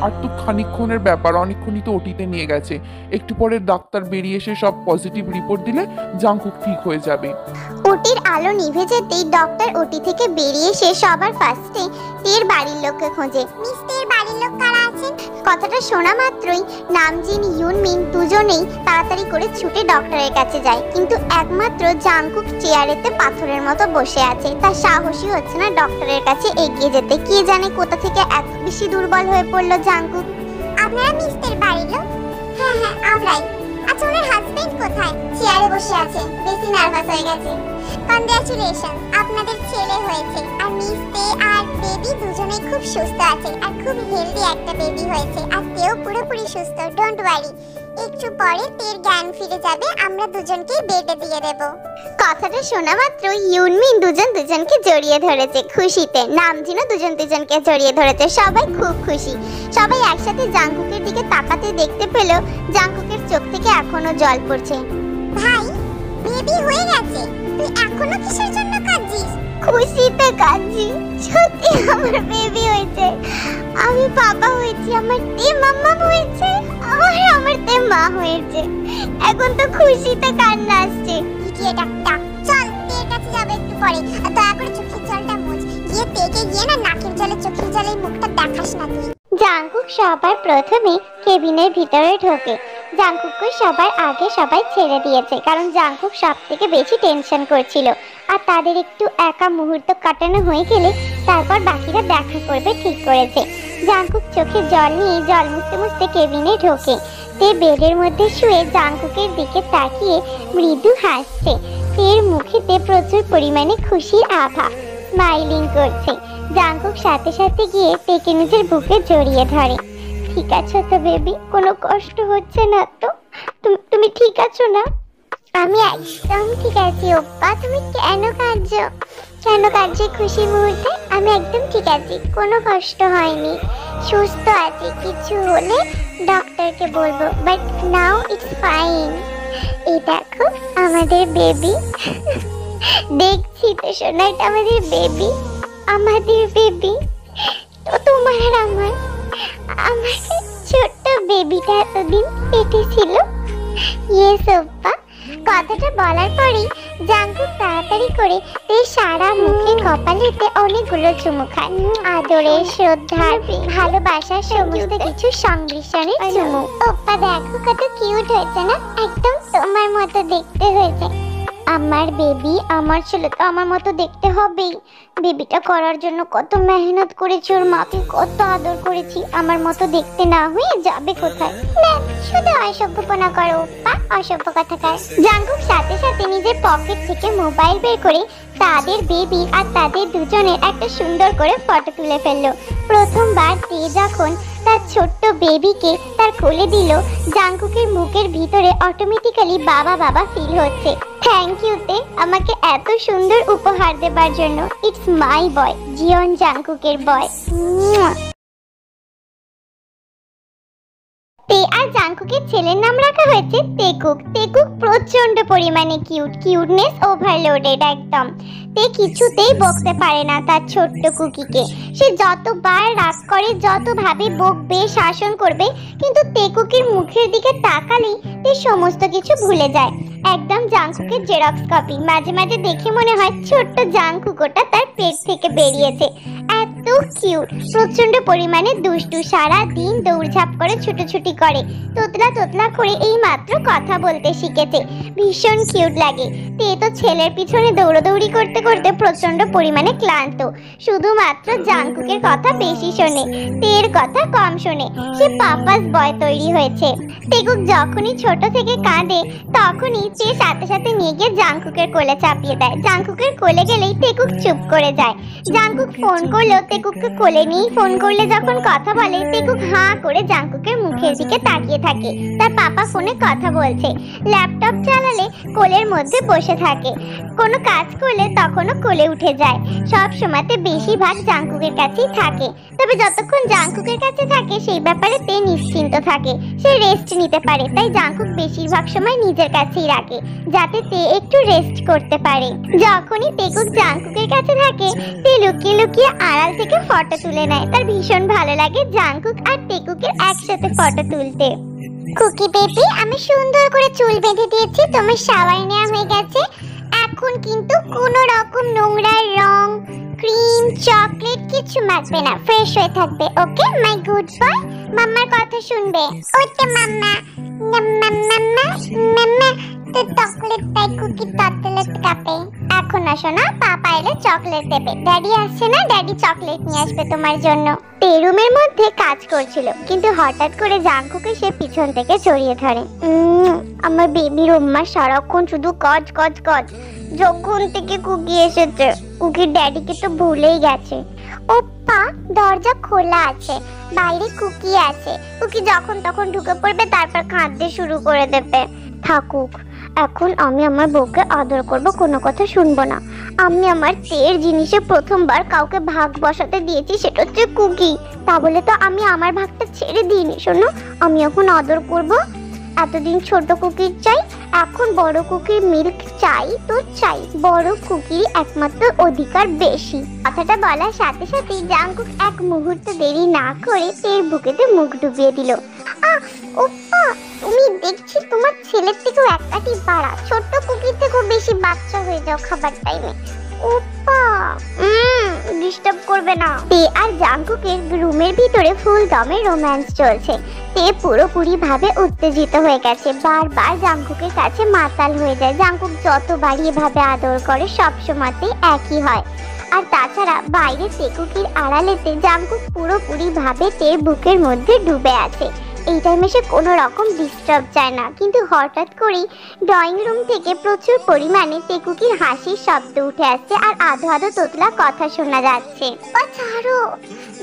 আর তো খানিকক্ষণের ব্যাপার, অনেকক্ষণই তো ওটিতে নিয়ে গেছে। একটু পরে ডাক্তার বেরিয়ে এসে সব পজিটিভ রিপোর্ট দিলে জাংকুক ঠিক হয়ে যাবে। ওটির আলো নিভে যেতেই ডক্টর ওটি থেকে বেরিয়ে এসে সবার ফার্স্টে তের বাড়ির লোককে খোঁজে। মিস, তের বাড়ির লোক কারা আছেন? কথাটা শোনা মাত্রই নামজিন ইউনমিন দুজনেই তাড়াতাড়ি করে ছুটে ডক্টরের কাছে যায়। কিন্তু একমাত্র জাংকুক চেয়ারেতে পাথরের মতো বসে আছে, তার সাহসই হচ্ছে না ডক্টরের কাছে এগিয়ে যেতে। কে জানে কোথা থেকে এত বেশি দুর্বল হয়ে পড়লো জাংকুক। আপনারা মিস তের বাড়ির লোক? হ্যাঁ হ্যাঁ, আমরাই। আচ্ছা, ওনার হাজবেন্ড কোথায়? চেয়ারে বসে আছে, বেশি নার্ভাস হয়ে গেছে। কনগ্রাচুলেশন, আপনাদের ছেলে হয়েছে। আর মিস তে আর বেবি দুজনেই খুব সুস্থ আছে, আর খুব হেলদি একটা বেবি হয়েছে। আর তেও পুরোপুরি সুস্থ, ডোন্ট ওয়ারি। একটু পরে তের জ্ঞান ফিরে যাবে, আমরা দুজনকে বেডে দিয়ে দেব। কথাটা শোনা মাত্র ইউনমিন দুজনকে জড়িয়ে ধরেছে খুশিতে। নামজিনও দুজনকে জড়িয়ে ধরেছে। সবাই খুব খুশি। সবাই একসাথে জাংকুকের দিকে তাকাতে দেখতে পেল জাংকুকের চোখ থেকে এখনো জল পড়ছে। ভাই, বেবি হয়ে গেছে, তুই এখনো কিসের জন্য কাঁদছিস? খুশিতে কাঁদছি, সত্যি আমার বেবি হয়েছে, আমি বাবা হয়েছি, আমার তে মাম্মা হয়েছে, আমার তে মা হয়েছে। এখন তো খুশিতে কান্না আসছে। ইডিয়েট একটা। চল, তের কাছে যাবে একটু পরে। আর দয়া করে চোখের জলটা মুছ। গিয়ে তেকে গিয়ে না নাকের জলে চোখের জলে মুখটা দেখাস না তুই। জাংকুক সবার প্রথমে কেবিনের ভিতরে ঢোকে। জাংকুককে সবার আগে সবাই ছেড়ে দিয়েছে, কারণ জাংকুক সব থেকে বেশি টেনশন করছিল। আর তাদের একটু একা মুহূর্ত কাটানো হয়ে গেলে তারপর বাকিরা দেখা করবে ঠিক করেছে। জাংকুক চোখে জল নিয়ে জল মুছতে মুছতে কেবিনে ঢোকে। তে বেডের মধ্যে শুয়ে জাংকুকের দিকে তাকিয়ে মৃদু হাসছে। তের মুখেতে প্রচুর পরিমাণে খুশির আভা, স্মাইলিং করছে। জাঙ্কুক সাথে সাথে গিয়ে তেকে নিজের বুকে জড়িয়ে ধরে। ঠিক আছো তো বেবি? কোনো কষ্ট হচ্ছে না তো? তুমি ঠিক আছো না? আমি একদম ঠিক আছি ওপ্পা, তুমি কেন কাঁদছো? কেন কাঁদছো খুশি মুহূর্তে? আমি একদম ঠিক আছি, কোনো কষ্ট হয়নি, সুস্থ আছি। কিছু হলে ডক্টরকে বলবো, বাট নাও ইটস ফাইন। এই দেখো আমাদের বেবি। দেখছি তো সোনা, এটা আমাদের বেবি। আমাদের বেবি তো তোমার আর আমার ছোট্ট বেবিটা এতদিন পেটে ছিল। Yes Oppa. কথাটা বলার পরেই জাঙ্কুক তাড়াতাড়ি করে তের সারা মুখে কপালেতে অনেকগুলো চুমু খায়। আদরের, শ্রদ্ধার, ভালোবাসার সমস্ত কিছু সংমিশ্রণের চুমু। ওপ্পা দেখো কত কিউট হয়েছে না? একদম তোমার মতো দেখতে হয়েছে। আমার বেবি, আমার ছেলে তো আমার মতো দেখতে হবেই। বেবিটা করার জন্য কত মেহনত করেছি, ওর মাকে কত আদর করেছি। আমার মতো দেখতে না হয়ে যাবে কোথায়? না, শুধু অসভ্যপনা করো ওপ্পা, অসভ্য কথাকার। জাঙ্কুক সাথে সাথে নিজের পকেট থেকে মোবাইল বের করে তাদের বেবি আর তাদের দুজনের একটা সুন্দর করে ফটো তুলে ফেললো। প্রথমবার তে যখন তার ছোট্ট বেবিকে তার কোলে দিল, জাঙ্কুকের মুখের ভিতরে অটোমেটিক্যালি বাবা বাবা ফিল হচ্ছে। থ্যাংক ইউ তে, আমাকে এত সুন্দর উপহার দেবার জন্য। ইটস মাই বয়, জিয়ন জাঙ্কুকের বয়। তে আর জাঙ্কুকের ছেলের নাম রাখা হয়েছে তেকুক। তেকুক প্রচন্ড পরিমাণে কিউট, কিউটনেস ওভারলোডেড একদম। তে কিছুতেই বকতে পারে না তার ছোট্ট কুকিকে। সে যতবার রাগ করে, যত ভাবে বকবে, শাসন করবে, কিন্তু তেকুকের মুখের দিকে তাকালেই তে সমস্ত কিছু ভুলে যায়। একদম জাঙ্কুকের জেরক্স কপি। মাঝে মাঝে দেখে মনে হয় ছোট্ট জাঙ্কুকটা তার পেট থেকে বেরিয়েছে। এত কিউট, প্রচন্ড পরিমাণে দুষ্টু, সারা দিন দৌড়ঝাঁপ করে, ছুটোছুটি করে, তোতলা তোতলা করে এই মাত্র কথা বলতে শিখেছে। ভীষণ কিউট লাগে। তে তো ছেলের পিছনে দৌড়দৌড়ি করতে করতে প্রচন্ড পরিমাণে ক্লান্ত। শুধুমাত্র জাঙ্কুকের কথা বেশি শোনে, তের কথা কম শোনে। সে পাপাস বয় তৈরি হয়েছে। তেকুক যখনই ছোট থেকে কাঁদে, তখনই তে সাথে সাথে নিয়ে গিয়ে জাঙ্কুকের কোলে চাপিয়ে দেয়। জাঙ্কুকের কোলে গেলেই তেকুক চুপ করে যায়। জাঙ্কুক ফোন করলেও তেকুককে কোলে নিয়েই ফোন করলে যখন কথা বলে, তেকুক হাঁ করে জাঙ্কুকের মুখের দিকে তাকিয়ে থাকে। তার পাপা ফোনে কথা বলছে। ল্যাপটপ চালালে কোলের মধ্যে বসে থাকে। কোনো কাজ করলে তখনও কোলে উঠে যায়। সব সময়তে বেশিরভাগ জাঙ্কুকের কাছেই থাকে। তবে যতক্ষণ জাঙ্কুকের কাছে থাকে সেই ব্যাপারে তে নিশ্চিন্ত থাকে, সে রেস্ট নিতে পারে। তাই জাঙ্কুক বেশিরভাগ সময় নিজের কাছেই রাখে, যাতে তে একটু রেস্ট করতে পারে। যখনই তেকুক জাঙ্কুকের কাছে থাকে, তে লুকিয়ে লুকিয়ে আড়াল থেকে ফটো তুলে নেয়। তার ভীষণ ভালো লাগে জাঙ্কুক আর তেকুকের একসাথে ফটো তুলতে। কুকি বেবি, আমি সুন্দর করে চুল বেঁধে দিয়েছি, তোমার শাওয়ার নেওয়া হয়ে গেছে। এখন কিন্তু কোনো রকম নোংরা রং, ক্রিম, চকলেট কিছু মাখবে না, ফ্রেশ হয়ে থাকবে। ওকে মাই গুড বয়? মাম্মার কথা শুনবে। ওকে মাম্মা। মাম্মা মাম্মা তো চকলেট তাই কুকি ততলে কাপে। এখন আসো না, পাপা এলে চকলেট দেবে। ড্যাডি আসছে না, ড্যাডি চকলেট নিয়ে আসবে তোমার জন্য। তে রুমের মধ্যে কাজ করছিল, কিন্তু হঠাৎ করে জাঙ্কুকে সে পিছন থেকে জড়িয়ে ধরে। আমার বেবির উম্মা সারাক্ষণ শুধু কাজ কাজ কাজ। যখন থেকে কুকি এসেছে, কুকির ড্যাডিকে তো ভুলেই গেছে। ওপ্পা, দরজা খোলা আছে, বাইরে কুকি আছে। কুকি যখন তখন ঢুকে পড়বে, তারপর কাঁদতে শুরু করে দেবে। থাকুক, এখন আমি আমার বউকে আদর করব, কোনো কথা শুনবো না। আমি আমার তের জিনিসে প্রথমবার কাউকে ভাগ বসাতে দিয়েছি, সেটা হচ্ছে কুকি। তা বলে তো আমি আমার ভাগটা ছেড়ে দিইনি। শোনো, আমি এখন আদর করব। এতদিন ছোট কুকির চাই, এখন বড় কুকির মিল্ক চাই তো চাই। বড় কুকির একমাত্র অধিকার বেশি। কথাটা বলার সাথে সাথে জাঙ্কুক এক মুহূর্ত দেরি না করে তের বুকেতে মুখ ডুবিয়ে দিল। ওপ্পা, তুমি দেখছি তোমার ছেলের থেকেও এক কাঠি বাড়া, ছোট্ট কুকির থেকেও বেশি বাচ্চা হয়ে যাও খাবার টাইমে। ওপ্পা, ডিস্টার্ব করবে না। তে আর জাঙ্কুকের রুমের ভিতরে ফুল দমে রোম্যান্স চলছে। তে পুরোপুরি ভাবে উত্তেজিত হয়ে গেছে, বারবার জাঙ্কুকের কাছে মাতাল হয়ে যায়। জাঙ্কুক যতবারই এভাবে আদর করে, সব সময়তেই একই হয়। আর তাছাড়া বাইরে তেকুকির আড়ালেতে জাঙ্কুক পুরোপুরি ভাবে তের বুকের মধ্যে ডুবে আছে। এই টাইমে সে কোনো রকম ডিস্টার্ব চায় না, কিন্তু হঠাৎ করেই ড্রয়িং রুম থেকে প্রচুর পরিমাণে টেকুকির হাসির শব্দ উঠে আসছে আর আধো আধো তোতলা কথা শোনা যাচ্ছে। ও ছাড়ো,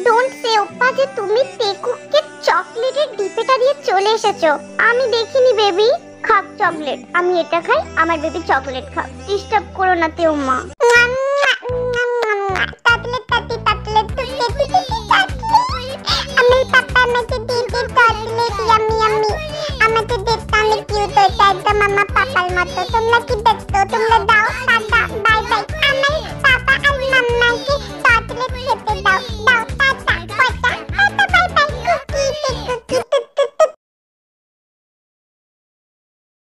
ডোন্ট সে ওপ্পা যে তুমি টেকুকে চকলেটের ডিপেটা দিয়ে চলে এসেছো। আমি দেখিনি বেবি। খাক চকলেট, আমি এটা খাই, আমার বেবি চকলেট খাক, ডিস্টার্ব করো না তেউম্মা। চকলেট পাতি চকলেট আমার পাপা আমাকে দিয়ে দে চকলেট ইয়ামি ইয়ামি আমাকে দে আমি কিউট হয়েছে একদম আমার পাপার মতো। তোমরা কি দেখছো? তোমরা